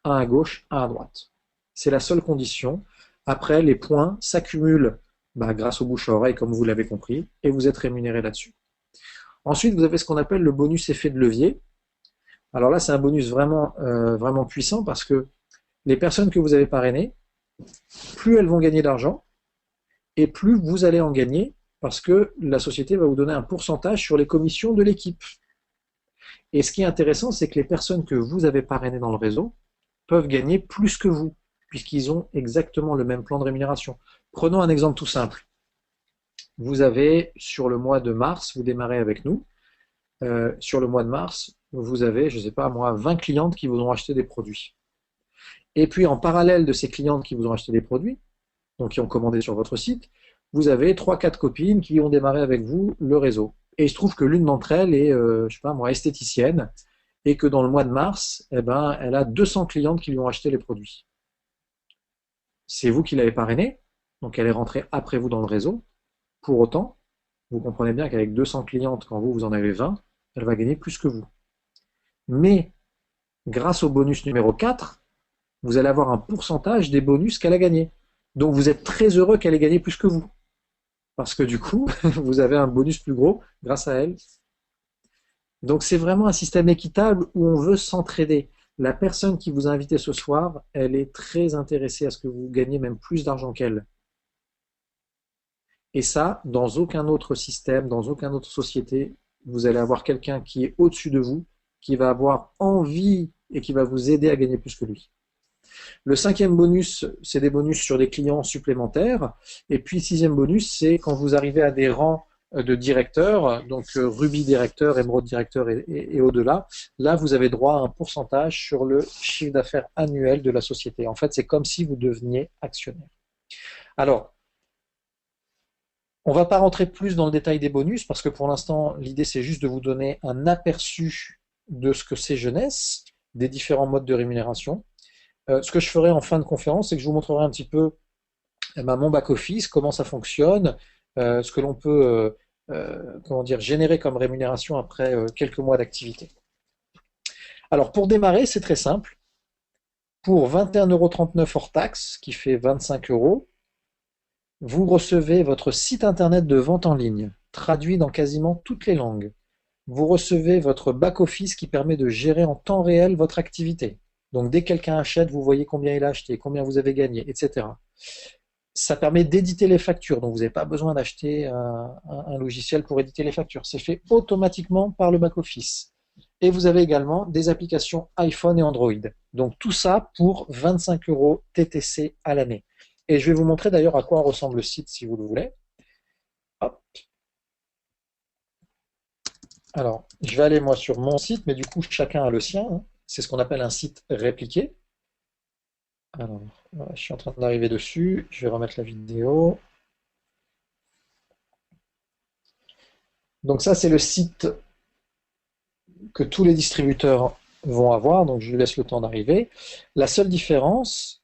un à gauche, un à droite. C'est la seule condition. Après, les points s'accumulent grâce au bouche à oreille, comme vous l'avez compris, et vous êtes rémunéré là-dessus. Ensuite, vous avez ce qu'on appelle le bonus effet de levier. Alors là, c'est un bonus vraiment, vraiment puissant parce que les personnes que vous avez parrainées, plus elles vont gagner d'argent et plus vous allez en gagner parce que la société va vous donner un pourcentage sur les commissions de l'équipe. Et ce qui est intéressant, c'est que les personnes que vous avez parrainées dans le réseau peuvent gagner plus que vous puisqu'ils ont exactement le même plan de rémunération. Prenons un exemple tout simple. Vous avez, sur le mois de mars, vous démarrez avec nous, sur le mois de mars, vous avez, je ne sais pas moi, 20 clientes qui vous ont acheté des produits. Et puis en parallèle de ces clientes qui vous ont acheté des produits, donc qui ont commandé sur votre site, vous avez 3-4 copines qui ont démarré avec vous le réseau. Et il se trouve que l'une d'entre elles est, je sais pas moi, esthéticienne, et que dans le mois de mars, eh ben, elle a 200 clientes qui lui ont acheté les produits. C'est vous qui l'avez parrainée, donc elle est rentrée après vous dans le réseau. Pour autant, vous comprenez bien qu'avec 200 clientes, quand vous en avez 20, elle va gagner plus que vous. Mais, grâce au bonus numéro 4, vous allez avoir un pourcentage des bonus qu'elle a gagnés. Donc vous êtes très heureux qu'elle ait gagné plus que vous. Parce que du coup, vous avez un bonus plus gros grâce à elle. Donc c'est vraiment un système équitable où on veut s'entraider. La personne qui vous a invité ce soir, elle est très intéressée à ce que vous gagnez même plus d'argent qu'elle. Et ça, dans aucun autre système, dans aucune autre société, vous allez avoir quelqu'un qui est au-dessus de vous, qui va avoir envie et qui va vous aider à gagner plus que lui. Le cinquième bonus, c'est des bonus sur des clients supplémentaires. Et puis le sixième bonus, c'est quand vous arrivez à des rangs de directeur, donc Ruby directeur, Emerald directeur et au-delà. Là, vous avez droit à un pourcentage sur le chiffre d'affaires annuel de la société. En fait, c'est comme si vous deveniez actionnaire. Alors, on ne va pas rentrer plus dans le détail des bonus parce que pour l'instant, l'idée, c'est juste de vous donner un aperçu de ce que c'est Jeunesse, des différents modes de rémunération. Ce que je ferai en fin de conférence, c'est que je vous montrerai un petit peu mon back-office, comment ça fonctionne, ce que l'on peut générer comme rémunération après quelques mois d'activité. Alors pour démarrer, c'est très simple. Pour 21,39 € hors taxe, qui fait 25 €, vous recevez votre site internet de vente en ligne, traduit dans quasiment toutes les langues. Vous recevez votre back-office qui permet de gérer en temps réel votre activité. Donc dès que quelqu'un achète, vous voyez combien il a acheté, combien vous avez gagné, etc. Ça permet d'éditer les factures, donc vous n'avez pas besoin d'acheter un logiciel pour éditer les factures. C'est fait automatiquement par le back-office. Et vous avez également des applications iPhone et Android. Donc tout ça pour 25 € TTC à l'année. Et je vais vous montrer d'ailleurs à quoi ressemble le site si vous le voulez. Hop. Alors, je vais aller moi sur mon site, mais du coup, chacun a le sien, hein. C'est ce qu'on appelle un site répliqué. Alors, voilà, je suis en train d'arriver dessus. Je vais remettre la vidéo. Donc ça, c'est le site que tous les distributeurs vont avoir. Donc, je lui laisse le temps d'arriver. La seule différence,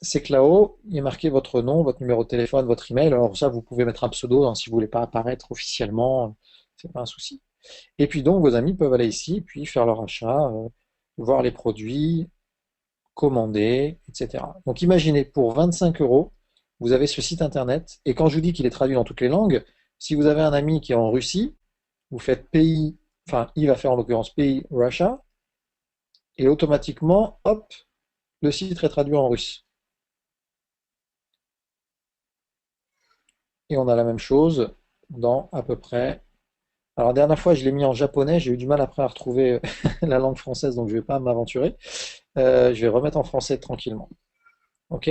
c'est que là-haut, il est marqué votre nom, votre numéro de téléphone, votre email. Alors ça, vous pouvez mettre un pseudo, hein, si vous voulez pas apparaître officiellement, c'est pas un souci. Et puis donc, vos amis peuvent aller ici, puis faire leur achat, voir les produits, commander, etc. Donc imaginez, pour 25 euros, vous avez ce site internet, et quand je vous dis qu'il est traduit dans toutes les langues, si vous avez un ami qui est en Russie, vous faites pays, enfin, il va faire en l'occurrence pays Russia, et automatiquement, hop, le site est traduit en russe. Et on a la même chose dans à peu près. Alors, la dernière fois, je l'ai mis en japonais, j'ai eu du mal après à retrouver la langue française, donc je ne vais pas m'aventurer. Je vais remettre en français tranquillement. OK?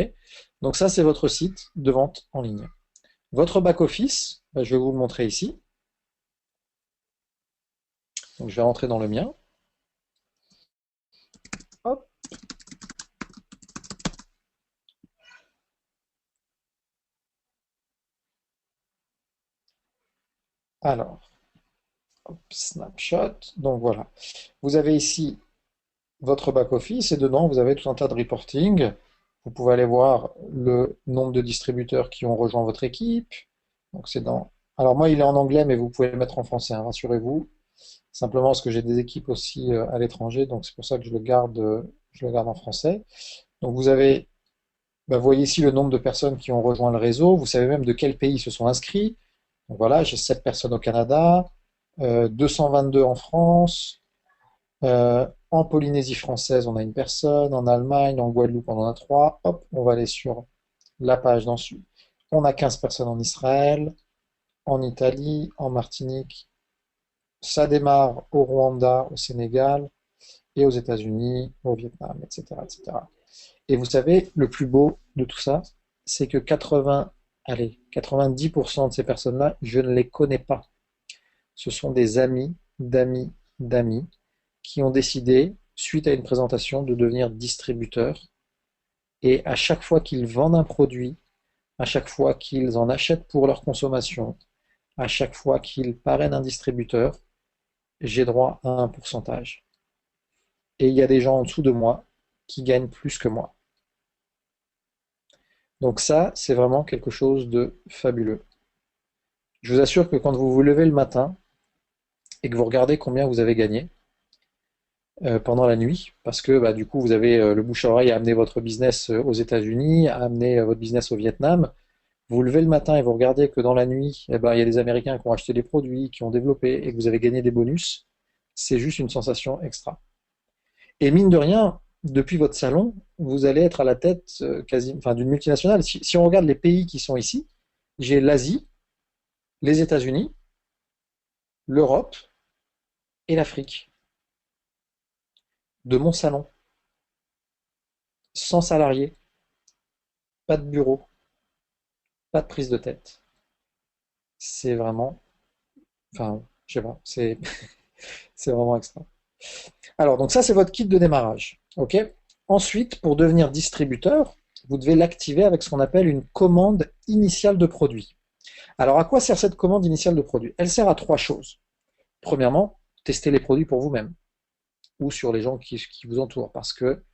Donc, ça, c'est votre site de vente en ligne. Votre back-office, je vais vous le montrer ici. Donc, je vais rentrer dans le mien. Hop. Alors, hop, snapshot. Donc, voilà. Vous avez ici votre back-office et dedans, vous avez tout un tas de reporting. Vous pouvez aller voir le nombre de distributeurs qui ont rejoint votre équipe. Donc, c'est dans. Alors, moi, il est en anglais, mais vous pouvez le mettre en français, hein, rassurez-vous. Simplement parce que j'ai des équipes aussi à l'étranger, donc c'est pour ça que je le garde en français. Donc vous avez, vous voyez ici le nombre de personnes qui ont rejoint le réseau. Vous savez même de quel pays ils se sont inscrits. Donc voilà, j'ai 7 personnes au Canada, 222 en France, en Polynésie française, on a une personne, en Allemagne, en Guadeloupe, on en a 3. Hop, on va aller sur la page d'ensuite. On a 15 personnes en Israël, en Italie, en Martinique. Ça démarre au Rwanda, au Sénégal, et aux États-Unis, au Vietnam, etc., etc. Et vous savez, le plus beau de tout ça, c'est que 90% de ces personnes-là, je ne les connais pas. Ce sont des amis, d'amis, d'amis, qui ont décidé, suite à une présentation, de devenir distributeurs. Et à chaque fois qu'ils vendent un produit, à chaque fois qu'ils en achètent pour leur consommation, à chaque fois qu'ils parrainent un distributeur, j'ai droit à un pourcentage. Et il y a des gens en dessous de moi qui gagnent plus que moi. Donc ça, c'est vraiment quelque chose de fabuleux. Je vous assure que quand vous vous levez le matin et que vous regardez combien vous avez gagné pendant la nuit, parce que du coup vous avez le bouche à oreille à amener votre business aux États-Unis, à amener votre business au Vietnam, vous vous levez le matin et vous regardez que dans la nuit, il y a des Américains qui ont acheté des produits, qui ont développé et que vous avez gagné des bonus, c'est juste une sensation extra. Et mine de rien, depuis votre salon, vous allez être à la tête d'une multinationale. Si on regarde les pays qui sont ici, j'ai l'Asie, les États-Unis, l'Europe et l'Afrique. De mon salon, sans salariés, pas de bureau, pas de prise de tête. C'est vraiment, je sais pas, c'est vraiment extra. Alors, donc ça, c'est votre kit de démarrage. OK? Ensuite, pour devenir distributeur, vous devez l'activer avec ce qu'on appelle une commande initiale de produit. Alors, à quoi sert cette commande initiale de produit? Elle sert à 3 choses. Premièrement, tester les produits pour vous-même ou sur les gens qui vous entourent, parce que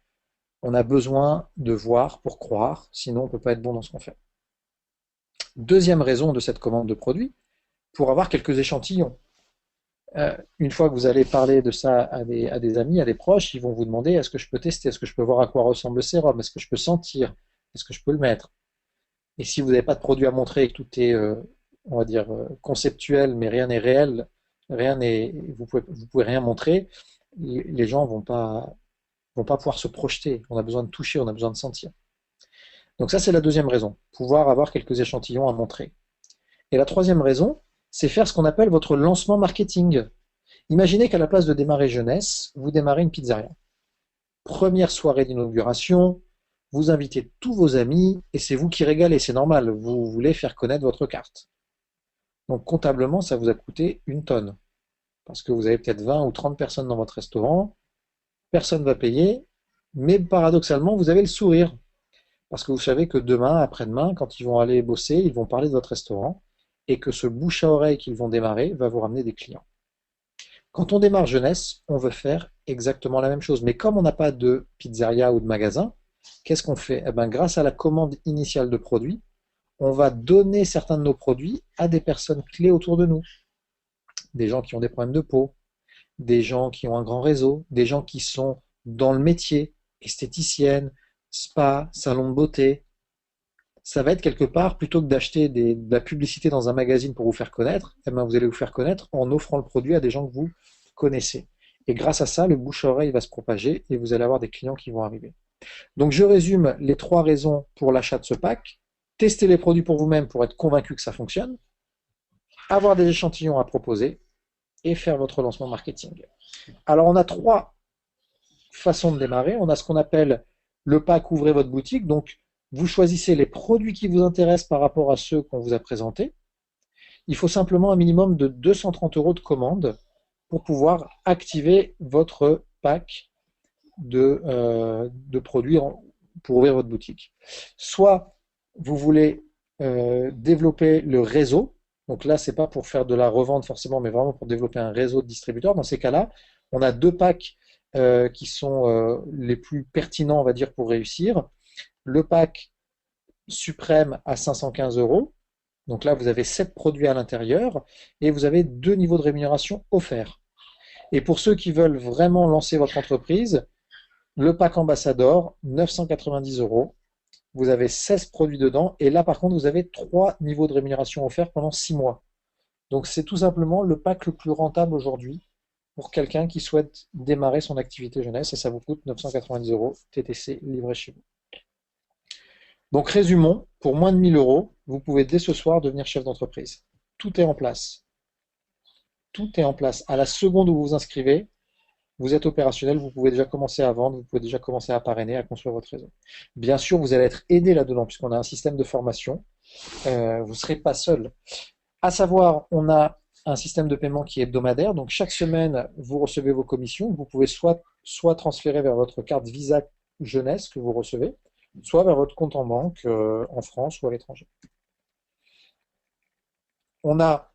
on a besoin de voir pour croire, sinon on ne peut pas être bon dans ce qu'on fait. Deuxième raison de cette commande de produit, pour avoir quelques échantillons. Une fois que vous allez parler de ça à des amis, à des proches, ils vont vous demander est-ce que je peux tester, est-ce que je peux voir à quoi ressemble le sérum, est-ce que je peux sentir, est-ce que je peux le mettre. Et si vous n'avez pas de produit à montrer et que tout est, on va dire, conceptuel, mais rien n'est réel, vous pouvez rien montrer, les gens vont pas pouvoir se projeter. On a besoin de toucher, on a besoin de sentir. Donc ça, c'est la deuxième raison, pouvoir avoir quelques échantillons à montrer. Et la troisième raison, c'est faire ce qu'on appelle votre lancement marketing. Imaginez qu'à la place de démarrer jeunesse, vous démarrez une pizzeria. Première soirée d'inauguration, vous invitez tous vos amis et c'est vous qui régalez, c'est normal, vous voulez faire connaître votre carte. Donc comptablement, ça vous a coûté 1 tonne. parce que vous avez peut-être 20 ou 30 personnes dans votre restaurant, personne ne va payer, mais paradoxalement, vous avez le sourire. Parce que vous savez que demain, après-demain, quand ils vont aller bosser, ils vont parler de votre restaurant et que ce bouche à oreille qu'ils vont démarrer va vous ramener des clients. Quand on démarre jeunesse, on veut faire exactement la même chose. Mais comme on n'a pas de pizzeria ou de magasin, qu'est-ce qu'on fait? Eh ben, grâce à la commande initiale de produits, on va donner certains de nos produits à des personnes clés autour de nous. Des gens qui ont des problèmes de peau, des gens qui ont un grand réseau, des gens qui sont dans le métier, esthéticienne, spa, salon de beauté. Ça va être quelque part, plutôt que d'acheter de la publicité dans un magazine pour vous faire connaître, eh ben vous allez vous faire connaître en offrant le produit à des gens que vous connaissez. Et grâce à ça, le bouche-à-oreille va se propager et vous allez avoir des clients qui vont arriver. Donc je résume les 3 raisons pour l'achat de ce pack. Tester les produits pour vous-même pour être convaincu que ça fonctionne, avoir des échantillons à proposer et faire votre lancement marketing. Alors on a 3 façons de démarrer. On a ce qu'on appelle le pack ouvrez votre boutique. Donc vous choisissez les produits qui vous intéressent par rapport à ceux qu'on vous a présentés. Il faut simplement un minimum de 230 € de commande pour pouvoir activer votre pack de produits pour ouvrir votre boutique. Soit vous voulez développer le réseau. Donc là, c'est pas pour faire de la revente forcément, mais vraiment pour développer un réseau de distributeurs. Dans ces cas-là, on a 2 packs qui sont les plus pertinents, on va dire, pour réussir. Le pack suprême à 515 €. Donc là, vous avez 7 produits à l'intérieur et vous avez 2 niveaux de rémunération offerts. Et pour ceux qui veulent vraiment lancer votre entreprise, le pack ambassadeur, 990 €. Vous avez 16 produits dedans et là, par contre, vous avez 3 niveaux de rémunération offerts pendant 6 mois. Donc c'est tout simplement le pack le plus rentable aujourd'hui pour quelqu'un qui souhaite démarrer son activité jeunesse et ça vous coûte 990 € TTC livré chez vous. Donc résumons, pour moins de 1000 €, vous pouvez dès ce soir devenir chef d'entreprise. Tout est en place. Tout est en place. À la seconde où vous vous inscrivez, vous êtes opérationnel, vous pouvez déjà commencer à vendre, vous pouvez déjà commencer à parrainer, à construire votre réseau. Bien sûr, vous allez être aidé là-dedans puisqu'on a un système de formation. Vous ne serez pas seul. À savoir, on a un système de paiement qui est hebdomadaire. Donc chaque semaine, vous recevez vos commissions. Vous pouvez soit transférer vers votre carte Visa jeunesse que vous recevez, soit vers votre compte en banque en France ou à l'étranger. On a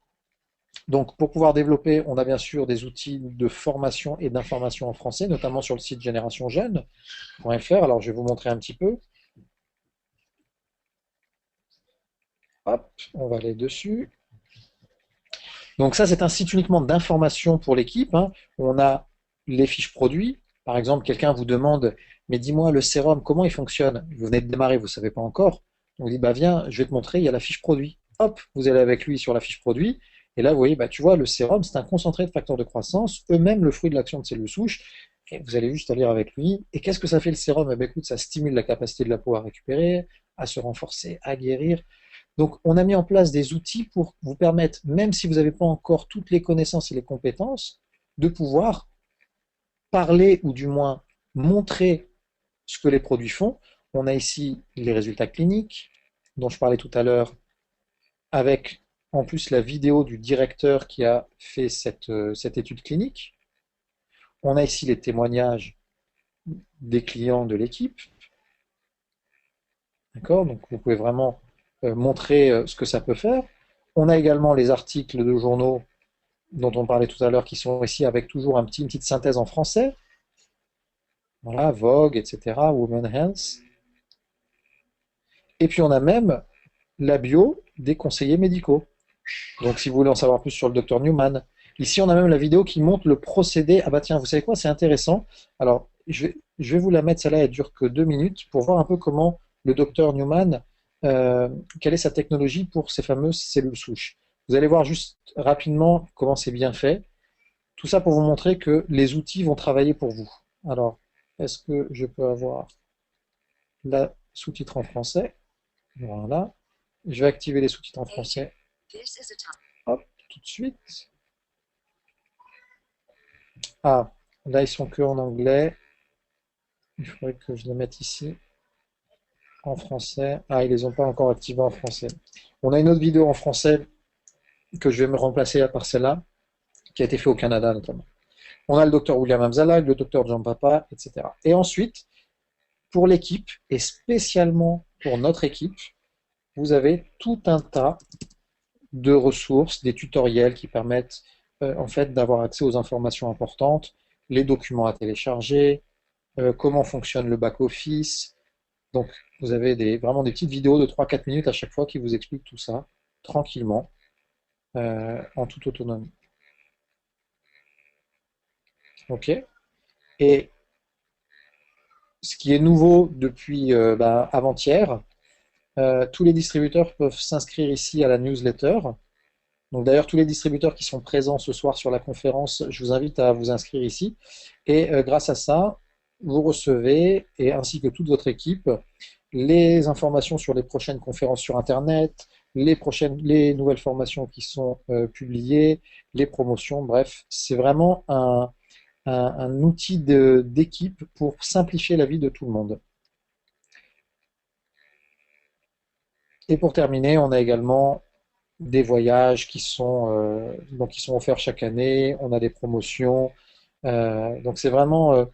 donc pour pouvoir développer, on a bien sûr des outils de formation et d'information en français, notamment sur le site générationjeune.fr. Alors je vais vous montrer un petit peu. Hop, on va aller dessus. Donc ça, c'est un site uniquement d'information pour l'équipe. On a les fiches produits. Par exemple, quelqu'un vous demande, mais dis-moi, le sérum, comment il fonctionne? Vous venez de démarrer, vous ne savez pas encore. On vous dit, bah viens, je vais te montrer, il y a la fiche produit. Hop, vous allez avec lui sur la fiche produit. Et là, vous voyez, bah, tu vois, le sérum, c'est un concentré de facteurs de croissance, eux-mêmes le fruit de l'action de cellules souches. Et vous allez juste aller avec lui. Et qu'est-ce que ça fait le sérum? Eh bien, écoute, ça stimule la capacité de la peau à récupérer, à se renforcer, à guérir. Donc, on a mis en place des outils pour vous permettre, même si vous n'avez pas encore toutes les connaissances et les compétences, de pouvoir parler ou du moins montrer ce que les produits font. On a ici les résultats cliniques dont je parlais tout à l'heure, avec en plus la vidéo du directeur qui a fait cette étude clinique. On a ici les témoignages des clients de l'équipe. D'accord? Donc vous pouvez vraiment montrer ce que ça peut faire. On a également les articles de journaux dont on parlait tout à l'heure qui sont ici avec toujours une petite synthèse en français. Voilà, Vogue, etc., Women Health. Et puis on a même la bio des conseillers médicaux. Donc si vous voulez en savoir plus sur le Dr Newman, ici on a même la vidéo qui montre le procédé. Ah bah tiens, vous savez quoi, c'est intéressant. Alors je vais vous la mettre, celle-là elle dure que 2 minutes, pour voir un peu comment le Dr Newman, quelle est sa technologie pour ces fameuses cellules souches. Vous allez voir juste rapidement comment c'est bien fait. Tout ça pour vous montrer que les outils vont travailler pour vous. Alors, est-ce que je peux avoir la sous-titre en français? Voilà. Je vais activer les sous-titres en français. Hop, tout de suite. Ah, là ils sont que en anglais. Il faudrait que je les mette ici en français. Ah, ils les ont pas encore activés en français. On a une autre vidéo en français que je vais me remplacer par celle-là, qui a été fait au Canada notamment. On a le docteur William Hamzalag, le docteur John Papa, etc. Et ensuite, pour l'équipe, et spécialement pour notre équipe, vous avez tout un tas de ressources, des tutoriels qui permettent en fait d'avoir accès aux informations importantes, les documents à télécharger, comment fonctionne le back-office. Donc, vous avez vraiment des petites vidéos de 3-4 minutes à chaque fois qui vous expliquent tout ça, tranquillement, en toute autonomie. OK? Et ce qui est nouveau depuis avant-hier, tous les distributeurs peuvent s'inscrire ici à la newsletter. Donc d'ailleurs, tous les distributeurs qui sont présents ce soir sur la conférence, je vous invite à vous inscrire ici. Et grâce à ça, vous recevez, et ainsi que toute votre équipe, les informations sur les prochaines conférences sur Internet, les nouvelles formations qui sont publiées, les promotions, bref, c'est vraiment un outil d'équipe pour simplifier la vie de tout le monde. Et pour terminer, on a également des voyages qui sont offerts chaque année, on a des promotions. Donc c'est vraiment,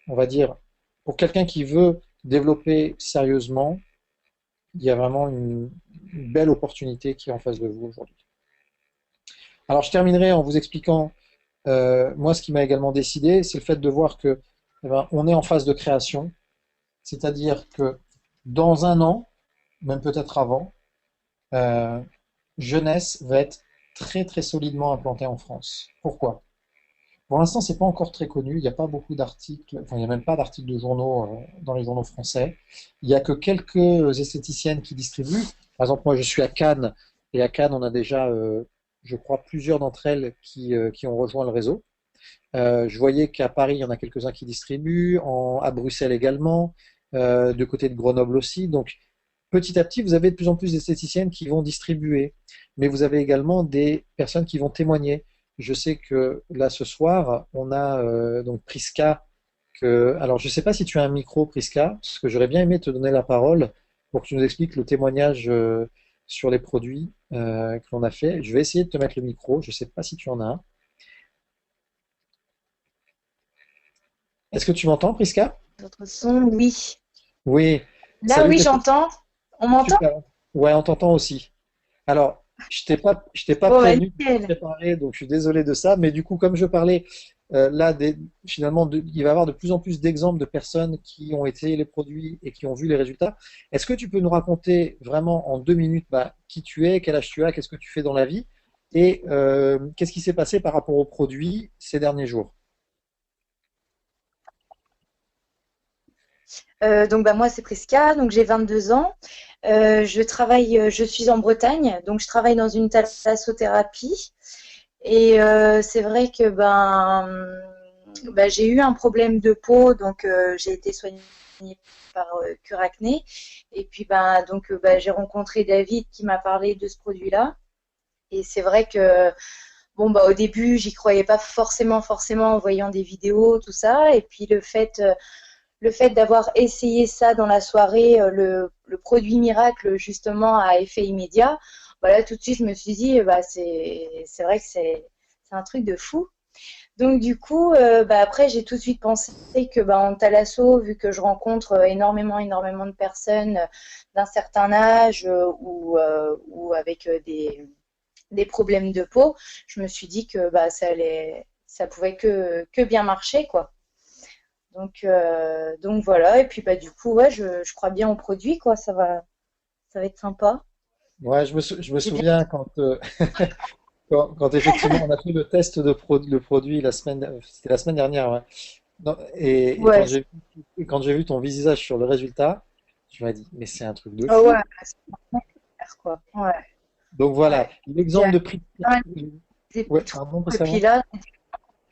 on va dire, pour quelqu'un qui veut développer sérieusement, il y a vraiment une belle opportunité qui est en face de vous aujourd'hui. Alors je terminerai en vous expliquant, moi ce qui m'a également décidé, c'est le fait de voir que on est en phase de création, c'est-à-dire que dans un an, même peut-être avant, Jeunesse va être très très solidement implantée en France. Pourquoi? Pour l'instant, c'est pas encore très connu. Il n'y a pas beaucoup d'articles, enfin, il n'y a même pas d'articles de journaux dans les journaux français. Il n'y a que quelques esthéticiennes qui distribuent. Par exemple, moi, je suis à Cannes, et à Cannes, on a déjà, je crois, plusieurs d'entre elles qui ont rejoint le réseau. Je voyais qu'à Paris, il y en a quelques-uns qui distribuent, à Bruxelles également, du côté de Grenoble aussi. Donc, petit à petit, vous avez de plus en plus d'esthéticiennes qui vont distribuer, mais vous avez également des personnes qui vont témoigner. Je sais que là, ce soir, on a donc Priska. Alors, je ne sais pas si tu as un micro, Priska, parce que j'aurais bien aimé te donner la parole pour que tu nous expliques le témoignage sur les produits que l'on a fait. Je vais essayer de te mettre le micro. Je ne sais pas si tu en as un. Est-ce que tu m'entends, Priska? Votre son, oui. Oui. Là, Salut, oui, qu'est-ce que j'entends. On m'entend? super. Ouais, on t'entend aussi. Alors, je t'ai pas Bon, bah, prévenu de nickel. préparer, donc je suis désolé de ça. Mais du coup, comme je parlais là, finalement, il va y avoir de plus en plus d'exemples de personnes qui ont essayé les produits et qui ont vu les résultats. Est-ce que tu peux nous raconter vraiment en 2 minutes qui tu es, quel âge tu as, qu'est-ce que tu fais dans la vie et qu'est-ce qui s'est passé par rapport aux produits ces derniers jours? Donc, bah, moi, c'est Priska, donc j'ai 22 ans. Je suis en Bretagne, donc je travaille dans une thalassothérapie. Et c'est vrai que j'ai eu un problème de peau, donc j'ai été soignée par Cure Acné. Et puis j'ai rencontré David qui m'a parlé de ce produit-là. Et c'est vrai que au début, j'y croyais pas forcément en voyant des vidéos, tout ça. Et puis le fait d'avoir essayé ça dans la soirée, le produit miracle justement à effet immédiat, voilà, tout de suite je me suis dit, c'est vrai que c'est un truc de fou. Donc du coup, après j'ai tout de suite pensé que en thalasso, vu que je rencontre énormément de personnes d'un certain âge ou avec des problèmes de peau, je me suis dit que ça pouvait que bien marcher, quoi. Donc voilà, et puis du coup, ouais, je crois bien au produit, quoi, ça va être sympa. Ouais, je me J'ai bien. souviens quand effectivement on a fait le test le produit c'était la semaine dernière, ouais. Non, et Ouais, quand j'ai vu ton visage sur le résultat, je m'ai dit, mais c'est un truc de oh ouais, fou. c'est super, quoi. Ouais, Donc voilà, ouais. J'ai l'exemple de prix. acheté des Ouais, petits trous, pardon, et puis récemment. là,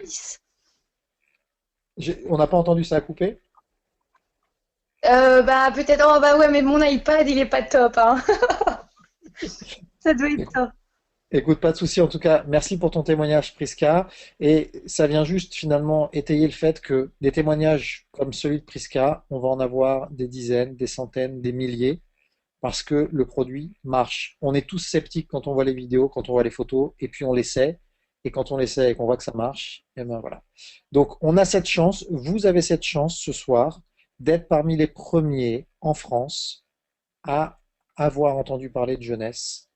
c'est 10. On n'a pas entendu ça à couper. Peut-être, oh bah ouais, mais mon iPad, il est pas top, hein. Ça doit être ça. Écoute, pas de souci. En tout cas, merci pour ton témoignage, Priska. Et ça vient juste finalement étayer le fait que des témoignages comme celui de Priska, on va en avoir des dizaines, des centaines, des milliers, parce que le produit marche. On est tous sceptiques quand on voit les vidéos, quand on voit les photos, et puis on l'essaie. Et quand on essaie et qu'on voit que ça marche, et ben voilà. Donc on a cette chance, vous avez cette chance ce soir d'être parmi les premiers en France à avoir entendu parler de jeunesse.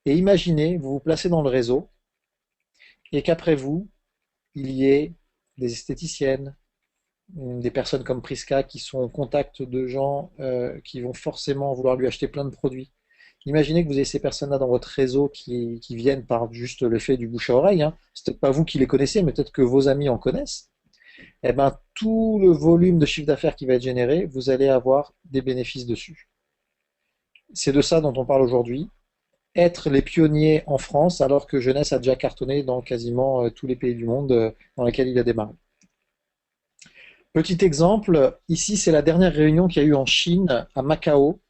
Et imaginez, vous vous placez dans le réseau et qu'après vous, il y ait des esthéticiennes, des personnes comme Priska qui sont en contact de gens qui vont forcément vouloir lui acheter plein de produits. Imaginez que vous ayez ces personnes-là dans votre réseau qui viennent par juste l'effet du bouche à oreille. Hein. C'est peut-être pas vous qui les connaissez, mais peut-être que vos amis en connaissent. Eh ben, tout le volume de chiffre d'affaires qui va être généré, vous allez avoir des bénéfices dessus. C'est de ça dont on parle aujourd'hui. Être les pionniers en France, alors que Jeunesse a déjà cartonné dans quasiment tous les pays du monde dans lesquels il a démarré. Petit exemple, ici c'est la dernière réunion qu'il y a eu en Chine, à Macao,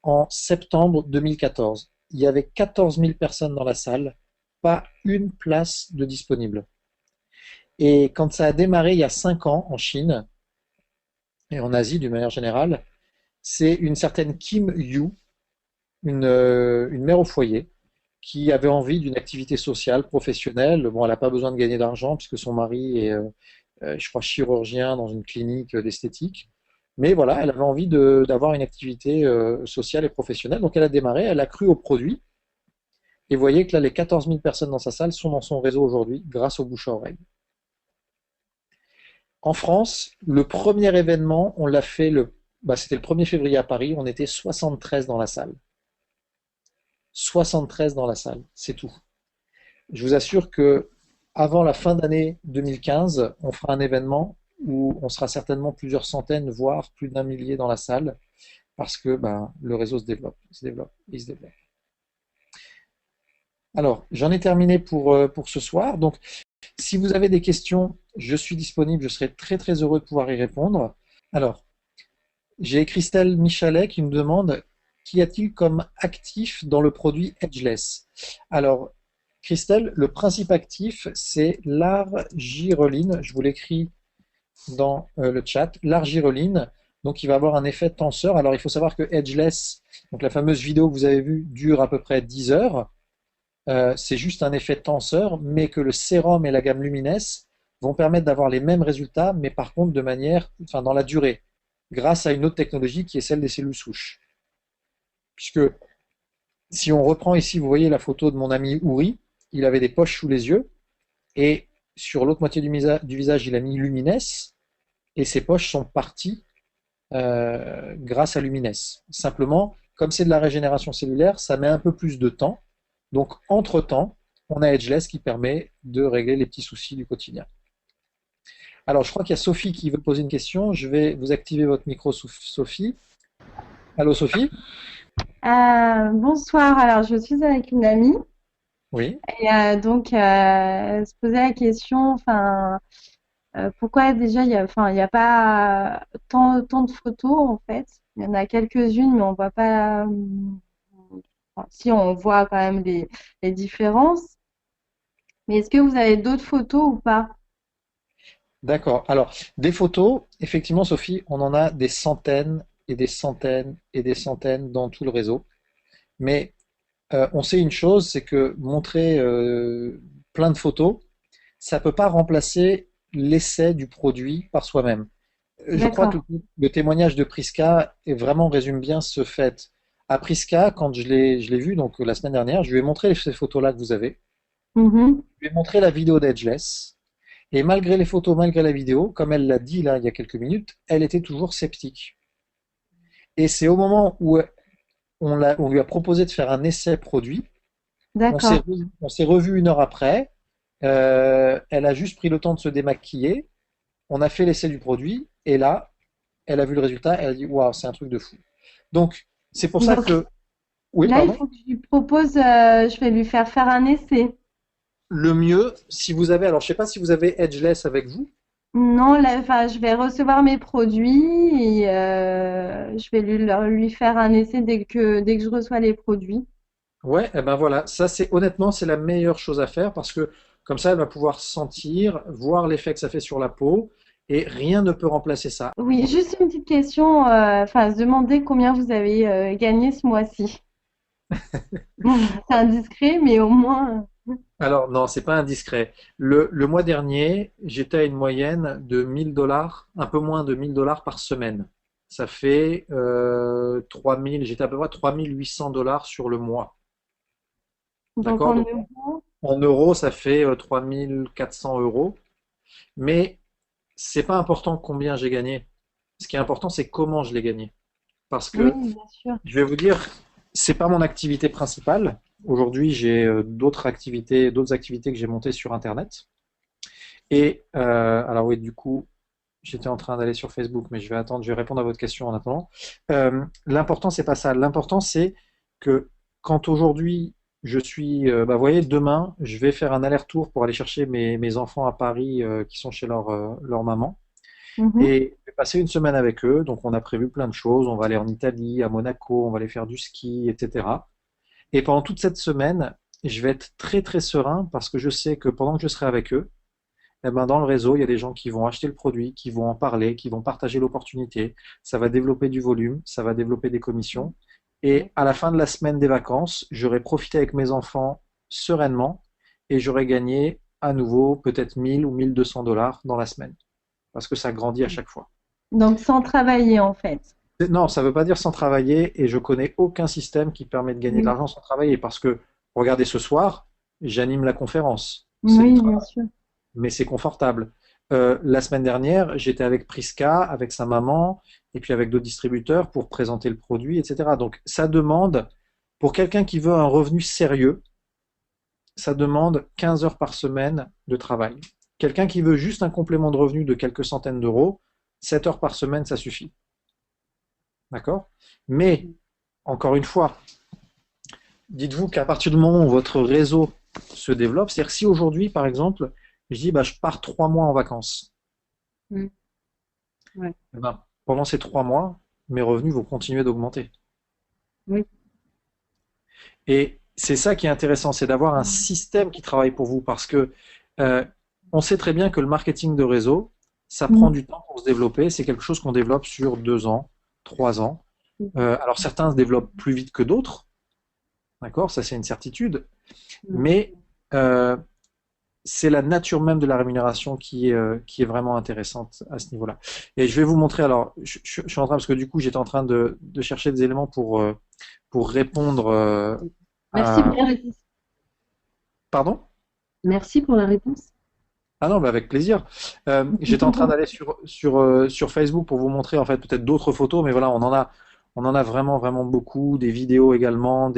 en septembre 2014. Il y avait 14 000 personnes dans la salle, pas une place de disponible. Et quand ça a démarré il y a 5 ans en Chine, et en Asie d'une manière générale, c'est une certaine Kim Yu, une mère au foyer, qui avait envie d'une activité sociale, professionnelle. Bon, elle n'a pas besoin de gagner d'argent puisque son mari est, je crois, chirurgien dans une clinique d'esthétique. Mais voilà, elle avait envie d'avoir une activité sociale et professionnelle. Donc elle a démarré, elle a cru au produit. Et vous voyez que là, les 14 000 personnes dans sa salle sont dans son réseau aujourd'hui grâce au bouche à oreille. En France, le premier événement, on l'a fait c'était le 1er février à Paris, on était 73 dans la salle. 73 dans la salle, c'est tout. Je vous assure que avant la fin d'année 2015, on fera un événement où on sera certainement plusieurs centaines, voire plus d'un millier dans la salle, parce que le réseau se développe, il se développe, il se développe. Alors, j'en ai terminé pour ce soir. Donc, si vous avez des questions, je suis disponible, je serai très très heureux de pouvoir y répondre. Alors, j'ai Christelle Michalet qui nous demande qu'y a-t-il comme actif dans le produit Edgeless? Alors, Christelle, le principe actif, c'est l'argireline. Je vous l'écris dans le chat. L'argireline, donc il va avoir un effet tenseur. Alors, il faut savoir que Edgeless, donc la fameuse vidéo que vous avez vue, dure à peu près 10 heures. C'est juste un effet tenseur, mais que le sérum et la gamme Lumines vont permettre d'avoir les mêmes résultats, mais par contre dans la durée, grâce à une autre technologie qui est celle des cellules souches. Puisque si on reprend ici, vous voyez la photo de mon ami Ouri, il avait des poches sous les yeux, et sur l'autre moitié du visage, il a mis Lumines, et ces poches sont parties grâce à Lumines. Simplement, comme c'est de la régénération cellulaire, ça met un peu plus de temps. Donc, entre-temps, on a Edgeless qui permet de régler les petits soucis du quotidien. Alors, je crois qu'il y a Sophie qui veut poser une question. Je vais vous activer votre micro, Sophie. Allô, Sophie? Bonsoir, alors je suis avec une amie Oui. et donc elle se posait la question, pourquoi déjà il y a pas tant de photos en fait. Il y en a quelques-unes, mais on voit pas. Si on voit quand même les différences. Mais est-ce que vous avez d'autres photos ou pas? D'accord. Alors, des photos, effectivement, Sophie, on en a des centaines et des centaines et des centaines dans tout le réseau. Mais on sait une chose, c'est que montrer plein de photos, ça ne peut pas remplacer l'essai du produit par soi-même. Je crois que D'accord. le témoignage de Priska vraiment résume bien ce fait. À Priska, quand je l'ai vu donc la semaine dernière, je lui ai montré ces photos-là que vous avez. Mhm. Je lui ai montré la vidéo d'Edgeless. Et malgré les photos, malgré la vidéo, comme elle l'a dit là il y a quelques minutes, elle était toujours sceptique. Et c'est au moment où on lui a proposé de faire un essai produit, D'accord. on s'est revu une heure après, elle a juste pris le temps de se démaquiller, on a fait l'essai du produit, et là, elle a vu le résultat, elle a dit waouh, c'est un truc de fou. Donc, c'est pour ça Donc que. Oui, là, il pardon. faut que je lui propose, je vais lui faire un essai. Le mieux, si vous avez. Alors, je ne sais pas si vous avez Edgeless avec vous. Non, là, je vais recevoir mes produits et je vais lui faire un essai dès que je reçois les produits. Ouais, et ben voilà, ça c'est honnêtement c'est la meilleure chose à faire parce que comme ça elle va pouvoir sentir, voir l'effet que ça fait sur la peau et rien ne peut remplacer ça. Oui, juste une petite question, se demander combien vous avez gagné ce mois-ci. C'est indiscret, mais au moins. Alors, non, c'est pas indiscret. Le mois dernier, j'étais à une moyenne de 1000 $, un peu moins de 1000 $ par semaine. Ça fait 3000, j'étais à peu près 3800 $ sur le mois. Donc D'accord? en Donc, euros, en euros, ça fait 3400 €. Mais c'est pas important combien j'ai gagné. Ce qui est important, c'est comment je l'ai gagné. Parce oui, que bien sûr. je vais vous dire, c'est pas mon activité principale. Aujourd'hui, j'ai d'autres activités que j'ai montées sur Internet. Et alors oui, du coup, j'étais en train d'aller sur Facebook, mais je vais attendre, je vais répondre à votre question en attendant. L'important, c'est pas ça. L'important, c'est que quand aujourd'hui, vous voyez, demain, je vais faire un aller-retour pour aller chercher mes enfants à Paris qui sont chez leur maman. Mhm. Et je vais passer une semaine avec eux. Donc, on a prévu plein de choses. On va aller en Italie, à Monaco, on va aller faire du ski, etc. Et pendant toute cette semaine, je vais être très, très serein parce que je sais que pendant que je serai avec eux, eh ben, dans le réseau, il y a des gens qui vont acheter le produit, qui vont en parler, qui vont partager l'opportunité. Ça va développer du volume, ça va développer des commissions. Et à la fin de la semaine des vacances, j'aurai profité avec mes enfants sereinement et j'aurai gagné à nouveau peut-être 1000 ou 1200 $ dans la semaine parce que ça grandit à chaque fois. Donc sans travailler en fait. Non, ça ne veut pas dire sans travailler et je connais aucun système qui permet de gagner de Oui, l'argent sans travailler parce que, regardez, ce soir, j'anime la conférence. C'est du oui, bien travail, sûr. mais c'est confortable. La semaine dernière, j'étais avec Prisca, avec sa maman et puis avec d'autres distributeurs pour présenter le produit, etc. Donc, ça demande, pour quelqu'un qui veut un revenu sérieux, ça demande 15 heures par semaine de travail. Quelqu'un qui veut juste un complément de revenu de quelques centaines d'euros, 7 heures par semaine, ça suffit. D'accord? Mais, encore une fois, dites-vous qu'à partir du moment où votre réseau se développe, c'est-à-dire que si aujourd'hui, par exemple, je dis je pars 3 mois en vacances, Mm. Ouais. eh ben, pendant ces 3 mois, mes revenus vont continuer d'augmenter. Oui. Et c'est ça qui est intéressant, c'est d'avoir un système qui travaille pour vous parce que euh, on sait très bien que le marketing de réseau, ça prend Mm. du temps pour se développer. C'est quelque chose qu'on développe sur 2 ans, 3 ans. Alors certains se développent plus vite que d'autres, d'accord, ça c'est une certitude, Mm. mais euh, c'est la nature même de la rémunération qui est vraiment intéressante à ce niveau-là. Et je vais vous montrer, alors, je suis en train, parce que du coup, j'étais en train de chercher des éléments pour répondre Merci à... pour la réponse. Pardon? Merci pour la réponse. Ah non, avec plaisir. J'étais en train d'aller sur Facebook pour vous montrer en fait peut-être d'autres photos, mais voilà, on en a vraiment, vraiment beaucoup, des vidéos également,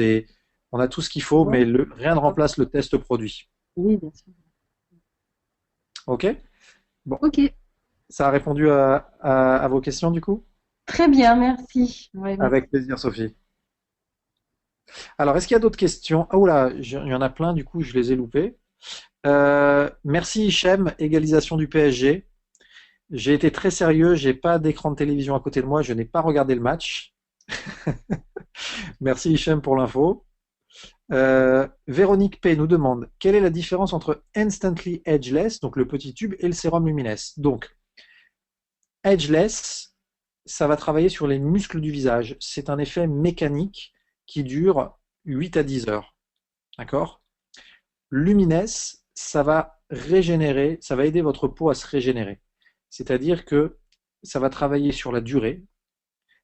on a tout ce qu'il faut, Ouais, mais rien ne remplace le test produit. oui, bien sûr. OK? Bon, Ok, ça a répondu à vos questions du coup? Très bien, merci. ouais, merci. Avec plaisir, Sophie. Alors, est-ce qu'il y a d'autres questions? Ah oula, il y en a plein, du coup, je les ai loupées. Merci Hichem, égalisation du PSG. J'ai été très sérieux, j'ai pas d'écran de télévision à côté de moi, je n'ai pas regardé le match. Merci Hichem pour l'info. Véronique P nous demande quelle est la différence entre Instantly Edgeless, donc le petit tube, et le sérum Luminess. Donc, Edgeless, ça va travailler sur les muscles du visage. C'est un effet mécanique qui dure 8 à 10 heures. D'accord? Luminess, ça va régénérer, ça va aider votre peau à se régénérer. C'est-à-dire que ça va travailler sur la durée,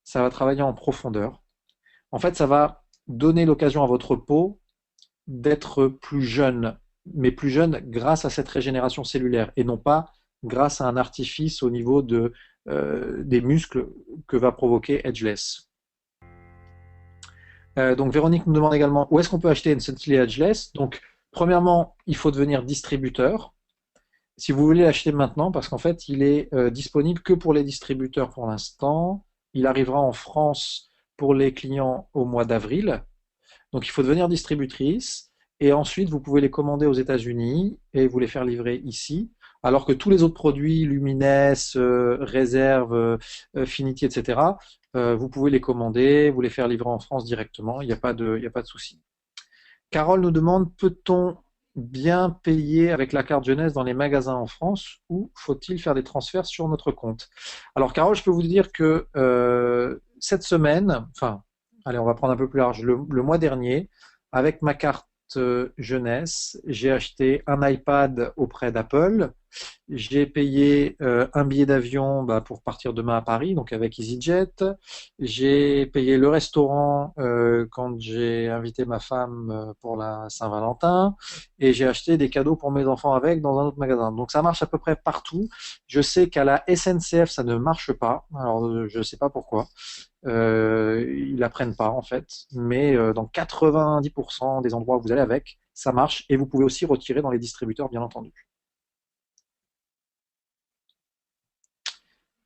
ça va travailler en profondeur. En fait, ça va donner l'occasion à votre peau d'être plus jeune, mais plus jeune grâce à cette régénération cellulaire et non pas grâce à un artifice au niveau des muscles que va provoquer Edgeless. Donc Véronique nous demande également où est-ce qu'on peut acheter Instantly Edgeless. Donc premièrement, il faut devenir distributeur. Si vous voulez l'acheter maintenant, parce qu'en fait, il est disponible que pour les distributeurs pour l'instant. Il arrivera en France pour les clients au mois d'avril. Donc, il faut devenir distributrice. Et ensuite, vous pouvez les commander aux États-Unis et vous les faire livrer ici. Alors que tous les autres produits, Lumines, Réserve, Finity, etc., vous pouvez les commander, vous les faire livrer en France directement. Il n'y a pas de souci. Carole nous demande, peut-on bien payer avec la carte jeunesse dans les magasins en France ou faut-il faire des transferts sur notre compte? Alors Carole, je peux vous dire que cette semaine, enfin, allez, on va prendre un peu plus large, le mois dernier, avec ma carte jeunesse, j'ai acheté un iPad auprès d'Apple, j'ai payé un billet d'avion pour partir demain à Paris, donc avec EasyJet, j'ai payé le restaurant quand j'ai invité ma femme pour la Saint-Valentin, et j'ai acheté des cadeaux pour mes enfants avec dans un autre magasin. Donc ça marche à peu près partout. Je sais qu'à la SNCF, ça ne marche pas, alors je ne sais pas pourquoi. Ils l'apprennent pas en fait, mais dans 90% des endroits où vous allez avec, ça marche et vous pouvez aussi retirer dans les distributeurs bien entendu.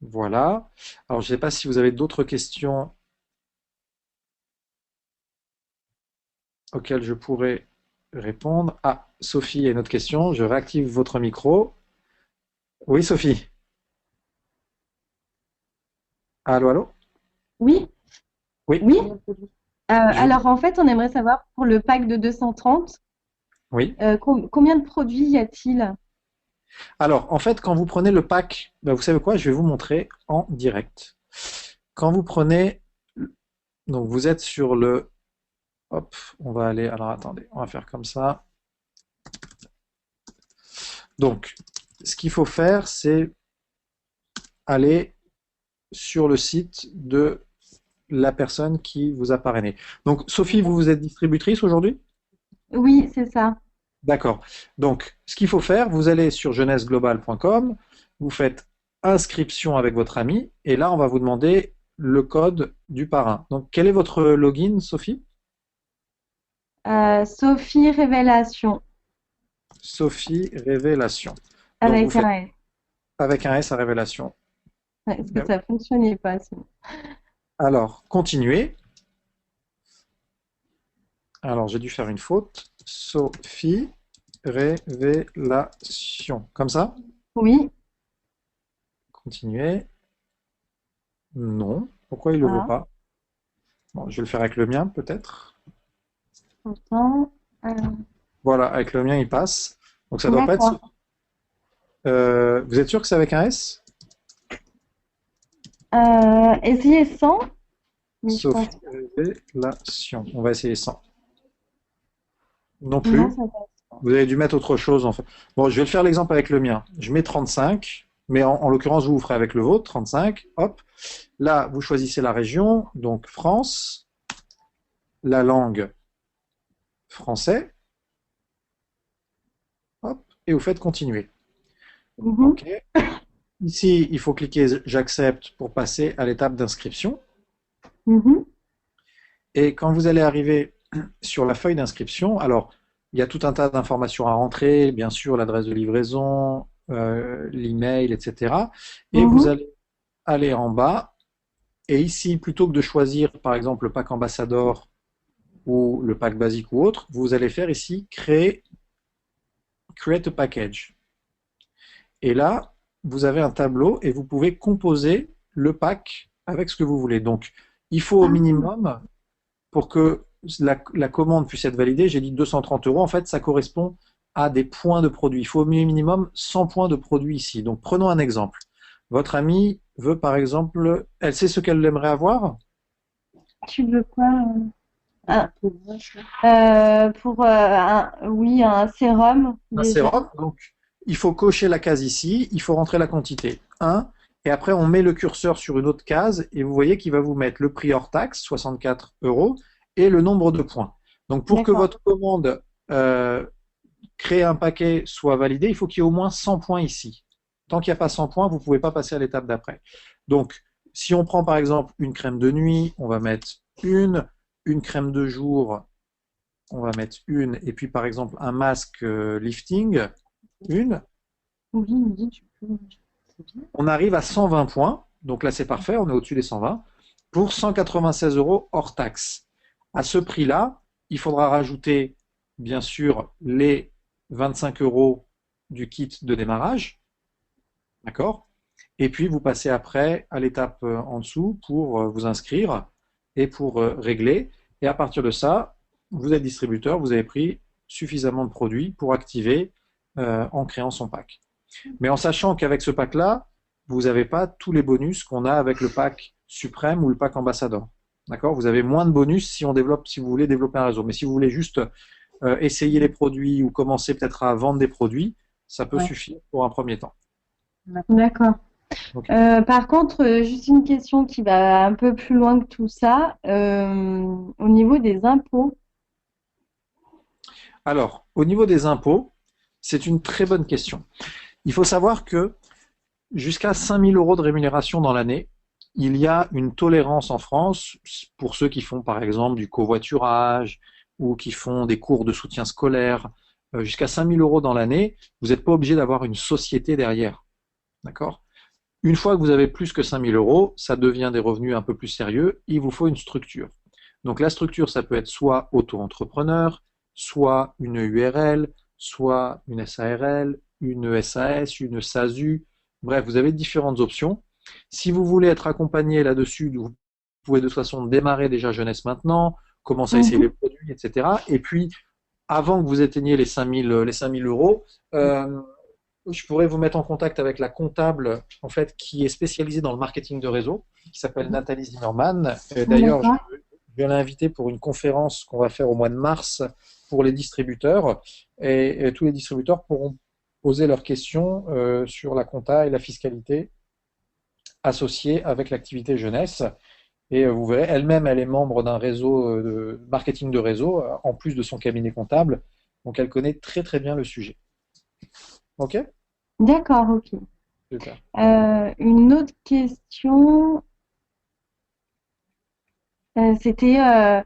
Voilà. Alors je ne sais pas si vous avez d'autres questions auxquelles je pourrais répondre. Ah, Sophie a une autre question. Je réactive votre micro. Oui, Sophie. Allô, allô? Oui, Oui. oui. Je- Alors en fait, on aimerait savoir pour le pack de 230, Oui. combien de produits y a-t-il? Alors, en fait, quand vous prenez le pack, vous savez quoi? Je vais vous montrer en direct. Quand vous prenez, donc vous êtes sur le, hop, on va aller, alors attendez, on va faire comme ça. Donc, ce qu'il faut faire, c'est aller sur le site de la personne qui vous a parrainé. Donc, Sophie, vous êtes distributrice aujourd'hui? Oui, c'est ça. D'accord. Donc, ce qu'il faut faire, vous allez sur jeunesseglobal.com, vous faites inscription avec votre ami, et là, on va vous demander le code du parrain. Donc, quel est votre login, Sophie? Sophie Révélation Sophie Révélation. Donc, vous avec faites un S. avec un S à Révélation. Ouais, parce que ça fonctionnait pas sinon. Alors, continuez. Alors, j'ai dû faire une faute. Sophie Révélation. Comme ça? Oui. Continuez. Non. Pourquoi il ne le veut Ah, pas? Bon, je vais le faire avec le mien, peut-être. pourtant. Voilà, avec le mien, il passe. Donc, ça doit pas être. D'accord. Vous êtes sûr que c'est avec un S? Essayez sans, mais je pense Sophie Révélation. On va essayer sans. Non que non, plus. ça passe. Vous avez dû mettre autre chose en fait. Bon, je vais faire l'exemple avec le mien. Je mets 35, mais en l'occurrence, vous ferez avec le vôtre, 35. Hop. Là, vous choisissez la région, donc France, la langue français. Hop. Et vous faites continuer. Mhm. OK. Ici, il faut cliquer j'accepte pour passer à l'étape d'inscription. Mhm. Et quand vous allez arriver sur la feuille d'inscription, alors il y a tout un tas d'informations à rentrer, bien sûr l'adresse de livraison, l'email, etc. Et vous Mhm. allez aller en bas, et ici, plutôt que de choisir par exemple le pack ambassadeur ou le pack basique ou autre, vous allez faire ici Create a package. Et là, vous avez un tableau et vous pouvez composer le pack avec ce que vous voulez. Donc, il faut au minimum, pour que la commande puisse être validée, j'ai dit 230 euros, en fait, ça correspond à des points de produit. Il faut au minimum 100 points de produit ici. Donc, prenons un exemple. Votre amie veut, par exemple, elle sait ce qu'elle aimerait avoir? Tu veux quoi? Ah, oui, un sérum Un déjà. sérum. Donc, il faut cocher la case ici, il faut rentrer la quantité 1, et après, on met le curseur sur une autre case, et vous voyez qu'il va vous mettre le prix hors taxe, 64 euros, et le nombre de points. Donc, pour que D'accord. votre commande créer un paquet soit validé, il faut qu'il y ait au moins 100 points ici. Tant qu'il n'y a pas 100 points, vous ne pouvez pas passer à l'étape d'après. Donc, si on prend par exemple une crème de nuit, on va mettre une crème de jour, on va mettre une, et puis par exemple un masque lifting, une. Oui, oui, tu peux. C'est bien. On arrive à 120 points, donc là c'est parfait, on est au-dessus des 120, pour 196 euros hors taxe. À ce prix-là, il faudra rajouter bien sûr les 25 euros du kit de démarrage, d'accord? Et puis vous passez après à l'étape en dessous pour vous inscrire et pour régler. Et à partir de ça, vous êtes distributeur, vous avez pris suffisamment de produits pour activer en créant son pack. Mais en sachant qu'avec ce pack-là, vous n'avez pas tous les bonus qu'on a avec le pack suprême ou le pack ambassadeur. D'accord? Vous avez moins de bonus si on développe, si vous voulez développer un réseau. Mais si vous voulez juste essayer les produits ou commencer peut-être à vendre des produits, ça peut Ouais. suffire pour un premier temps. D'accord. Ok. Par contre, juste une question qui va un peu plus loin que tout ça. Au niveau des impôts. Alors, au niveau des impôts, c'est une très bonne question. Il faut savoir que jusqu'à 5 000 euros de rémunération dans l'année, il y a une tolérance en France pour ceux qui font par exemple du covoiturage ou qui font des cours de soutien scolaire. Jusqu'à 5 000 euros dans l'année, vous n'êtes pas obligé d'avoir une société derrière. D'accord? Une fois que vous avez plus que 5 000 euros, ça devient des revenus un peu plus sérieux, il vous faut une structure. Donc la structure, ça peut être soit auto-entrepreneur, soit une URL, soit une SARL, une SAS, une SASU. Bref, vous avez différentes options. Si vous voulez être accompagné là-dessus, vous pouvez de toute façon démarrer déjà Jeunesse maintenant, commencer à essayer les produits, etc. Et puis, avant que vous atteigniez les 5 000 euros, je pourrais vous mettre en contact avec la comptable en fait, qui est spécialisée dans le marketing de réseau, qui s'appelle Nathalie Zimmermann. D'ailleurs, D'accord. je vais l'inviter pour une conférence qu'on va faire au mois de mars pour les distributeurs. Et tous les distributeurs pourront poser leurs questions sur la compta et la fiscalité associée avec l'activité jeunesse. Et vous verrez, elle-même, elle est membre d'un réseau de marketing de réseau, en plus de son cabinet comptable. Donc, elle connaît très très bien le sujet. OK? D'accord, ok. Super. Une autre question, c'était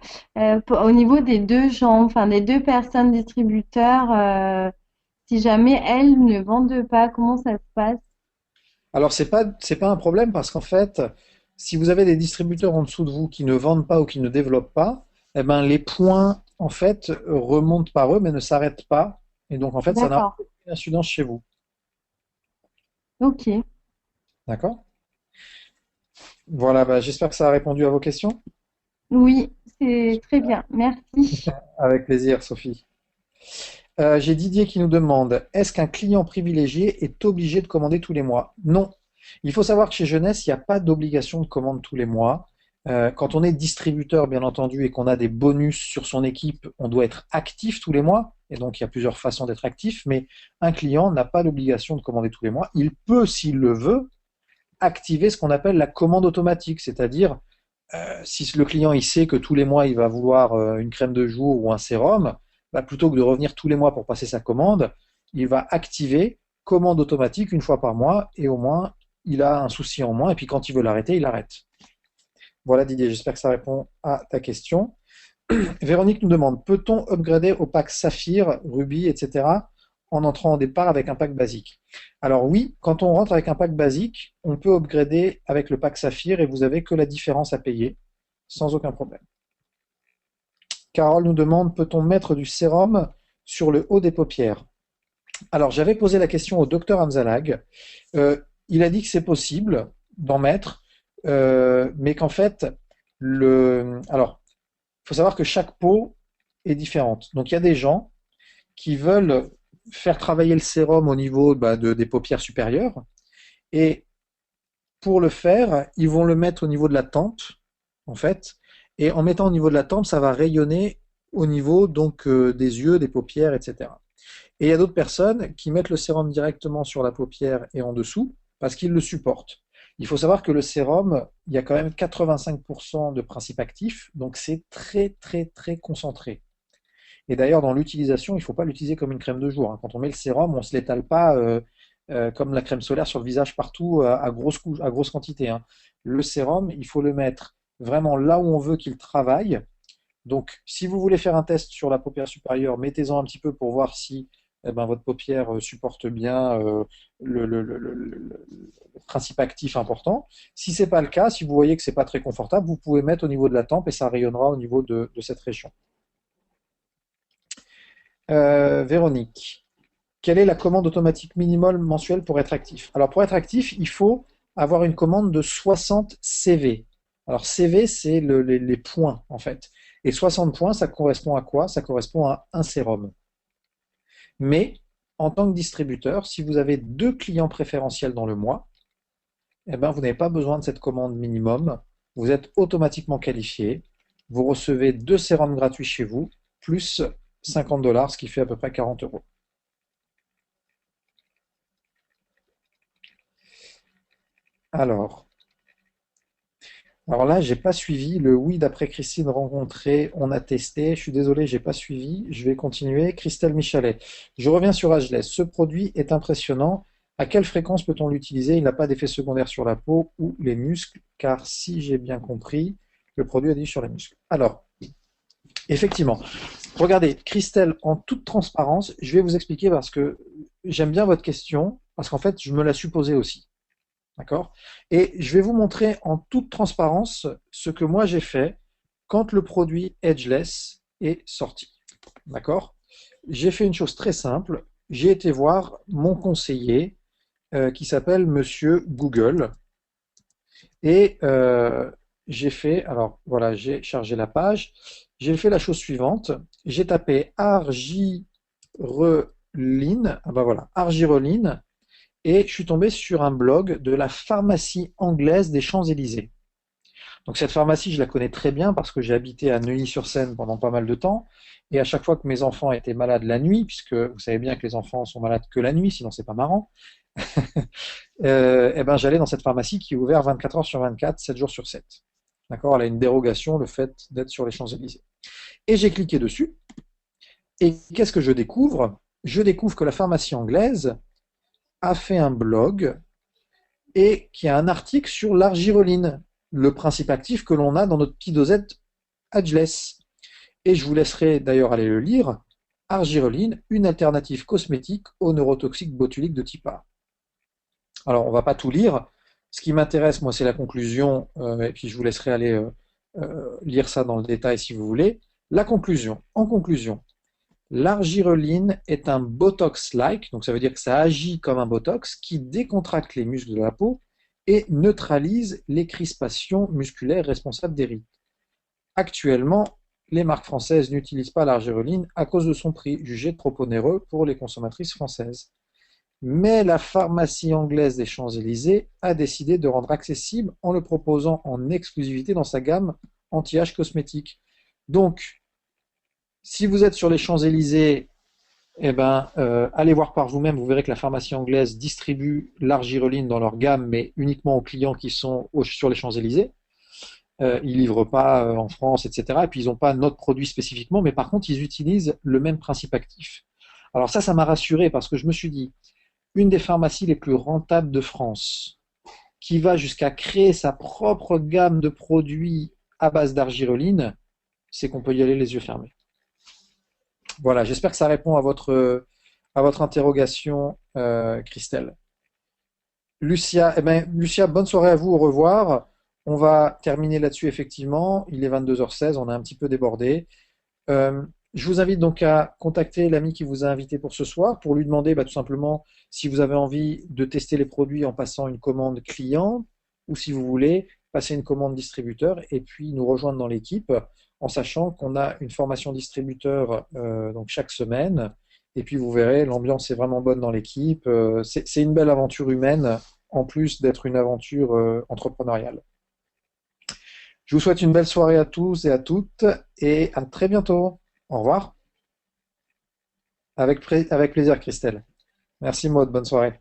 au niveau des deux gens, enfin des deux personnes distributeurs, si jamais elles ne vendent pas, comment ça se passe? Alors, c'est pas un problème parce qu'en fait, si vous avez des distributeurs en dessous de vous qui ne vendent pas ou qui ne développent pas, eh ben, les points, en fait, remontent par eux mais ne s'arrêtent pas. Et donc, en fait, ça n'a D'accord, aucune incidence chez vous. ok. D'accord? Voilà, bah, j'espère que ça a répondu à vos questions. Oui, c'est très bien, merci. Avec plaisir, Sophie. J'ai Didier qui nous demande, est-ce qu'un client privilégié est obligé de commander tous les mois? Non. Il faut savoir que chez Jeunesse, il n'y a pas d'obligation de commande tous les mois. Quand on est distributeur, bien entendu, et qu'on a des bonus sur son équipe, on doit être actif tous les mois. Et donc, il y a plusieurs façons d'être actif, mais un client n'a pas l'obligation de commander tous les mois. Il peut, s'il le veut, activer ce qu'on appelle la commande automatique, c'est-à-dire si le client il sait que tous les mois il va vouloir une crème de jour ou un sérum, bah, plutôt que de revenir tous les mois pour passer sa commande, il va activer commande automatique une fois par mois et au moins il a un souci en moins et puis quand il veut l'arrêter, il arrête. Voilà Didier, j'espère que ça répond à ta question. Véronique nous demande, peut-on upgrader au pack Saphir, Ruby, etc. en entrant au départ avec un pack basique? Alors oui, quand on rentre avec un pack basique, on peut upgrader avec le pack Saphir et vous avez que la différence à payer, sans aucun problème. Carole nous demande, peut-on mettre du sérum sur le haut des paupières? Alors j'avais posé la question au docteur Amzalag. Il a dit que c'est possible d'en mettre, mais qu'en fait, alors, il faut savoir que chaque peau est différente. Donc il y a des gens qui veulent faire travailler le sérum au niveau des paupières supérieures et pour le faire, ils vont le mettre au niveau de la tempe en fait et en mettant au niveau de la tempe, ça va rayonner au niveau donc des yeux, des paupières, etc. Et il y a d'autres personnes qui mettent le sérum directement sur la paupière et en dessous parce qu'ils le supportent. Il faut savoir que le sérum, il y a quand même 85% de principe actif, donc c'est très très très concentré. Et d'ailleurs, dans l'utilisation, il ne faut pas l'utiliser comme une crème de jour, hein. Quand on met le sérum, on ne se l'étale pas comme la crème solaire sur le visage partout à grosse quantité, hein. Le sérum, il faut le mettre vraiment là où on veut qu'il travaille. Donc, si vous voulez faire un test sur la paupière supérieure, mettez-en un petit peu pour voir si votre paupière supporte bien le principe actif important. Si ce n'est pas le cas, si vous voyez que ce n'est pas très confortable, vous pouvez mettre au niveau de la tempe et ça rayonnera au niveau de cette région. Véronique, quelle est la commande automatique minimale mensuelle pour être actif? Alors pour être actif, il faut avoir une commande de 60 CV. Alors CV, c'est les points en fait. Et 60 points, ça correspond à quoi? Ça correspond à un sérum. Mais en tant que distributeur, si vous avez 2 clients préférentiels dans le mois, eh ben, vous n'avez pas besoin de cette commande minimum. Vous êtes automatiquement qualifié. Vous recevez 2 sérums gratuits chez vous, plus $50, ce qui fait à peu près 40 euros. Alors, alors là, j'ai pas suivi le oui d'après Christine rencontré, on a testé. Je suis désolé, j'ai pas suivi. Je vais continuer. Christelle Michalet. Je reviens sur Ageless. Ce produit est impressionnant. À quelle fréquence peut-on l'utiliser? Il n'a pas d'effet secondaire sur la peau ou les muscles, car si j'ai bien compris, le produit a dit sur les muscles. Alors, effectivement, regardez, Christelle, en toute transparence, je vais vous expliquer parce que j'aime bien votre question, parce qu'en fait, je me la suis posée aussi. D'accord? Et je vais vous montrer en toute transparence ce que moi j'ai fait quand le produit Edgeless est sorti. D'accord? J'ai fait une chose très simple. J'ai été voir mon conseiller qui s'appelle Monsieur Google. Et j'ai fait, alors voilà, j'ai chargé la page. J'ai fait la chose suivante. J'ai tapé argireline. Ah ben voilà, argireline. Et je suis tombé sur un blog de la pharmacie anglaise des Champs-Élysées. Donc cette pharmacie, je la connais très bien parce que j'ai habité à Neuilly-sur-Seine pendant pas mal de temps. Et à chaque fois que mes enfants étaient malades la nuit, puisque vous savez bien que les enfants sont malades que la nuit, sinon c'est pas marrant, et ben j'allais dans cette pharmacie qui est ouverte 24 heures sur 24, 7 jours sur 7. D'accord? Elle a une dérogation, le fait d'être sur les Champs-Élysées. Et j'ai cliqué dessus. Et qu'est-ce que je découvre? Je découvre que la pharmacie anglaise a fait un blog et qui a un article sur l'argireline, le principe actif que l'on a dans notre petit dosette Ageless. Et je vous laisserai d'ailleurs aller le lire. Argireline, une alternative cosmétique au neurotoxique botulique de type A. Alors, on va pas tout lire. Ce qui m'intéresse, moi, c'est la conclusion, et puis je vous laisserai aller lire ça dans le détail si vous voulez. La conclusion. En conclusion, l'argireline est un Botox-like, donc ça veut dire que ça agit comme un Botox qui décontracte les muscles de la peau et neutralise les crispations musculaires responsables des rides. Actuellement, les marques françaises n'utilisent pas l'argireline à cause de son prix, jugé trop onéreux pour les consommatrices françaises. Mais la pharmacie anglaise des Champs-Élysées a décidé de rendre accessible en le proposant en exclusivité dans sa gamme anti-âge cosmétique. Donc, si vous êtes sur les Champs-Élysées, eh ben, allez voir par vous-même, vous verrez que la pharmacie anglaise distribue l'argireline dans leur gamme, mais uniquement aux clients qui sont sur les Champs-Élysées. Ils livrent pas en France, etc. Et puis ils n'ont pas notre produit spécifiquement, mais par contre ils utilisent le même principe actif. Alors ça m'a rassuré parce que je me suis dit, une des pharmacies les plus rentables de France, qui va jusqu'à créer sa propre gamme de produits à base d'argireline, c'est qu'on peut y aller les yeux fermés. Voilà, j'espère que ça répond à votre interrogation, Christelle. Lucia, eh ben, Lucia, bonne soirée à vous, au revoir. On va terminer là-dessus, effectivement. Il est 22h16, on a un petit peu débordé. Je vous invite donc à contacter l'ami qui vous a invité pour ce soir pour lui demander tout simplement si vous avez envie de tester les produits en passant une commande client ou si vous voulez passer une commande distributeur et puis nous rejoindre dans l'équipe en sachant qu'on a une formation distributeur donc chaque semaine. Et puis vous verrez, l'ambiance est vraiment bonne dans l'équipe. C'est une belle aventure humaine en plus d'être une aventure entrepreneuriale. Je vous souhaite une belle soirée à tous et à toutes et à très bientôt. Au revoir. Avec plaisir, Christelle. Merci Maud, bonne soirée.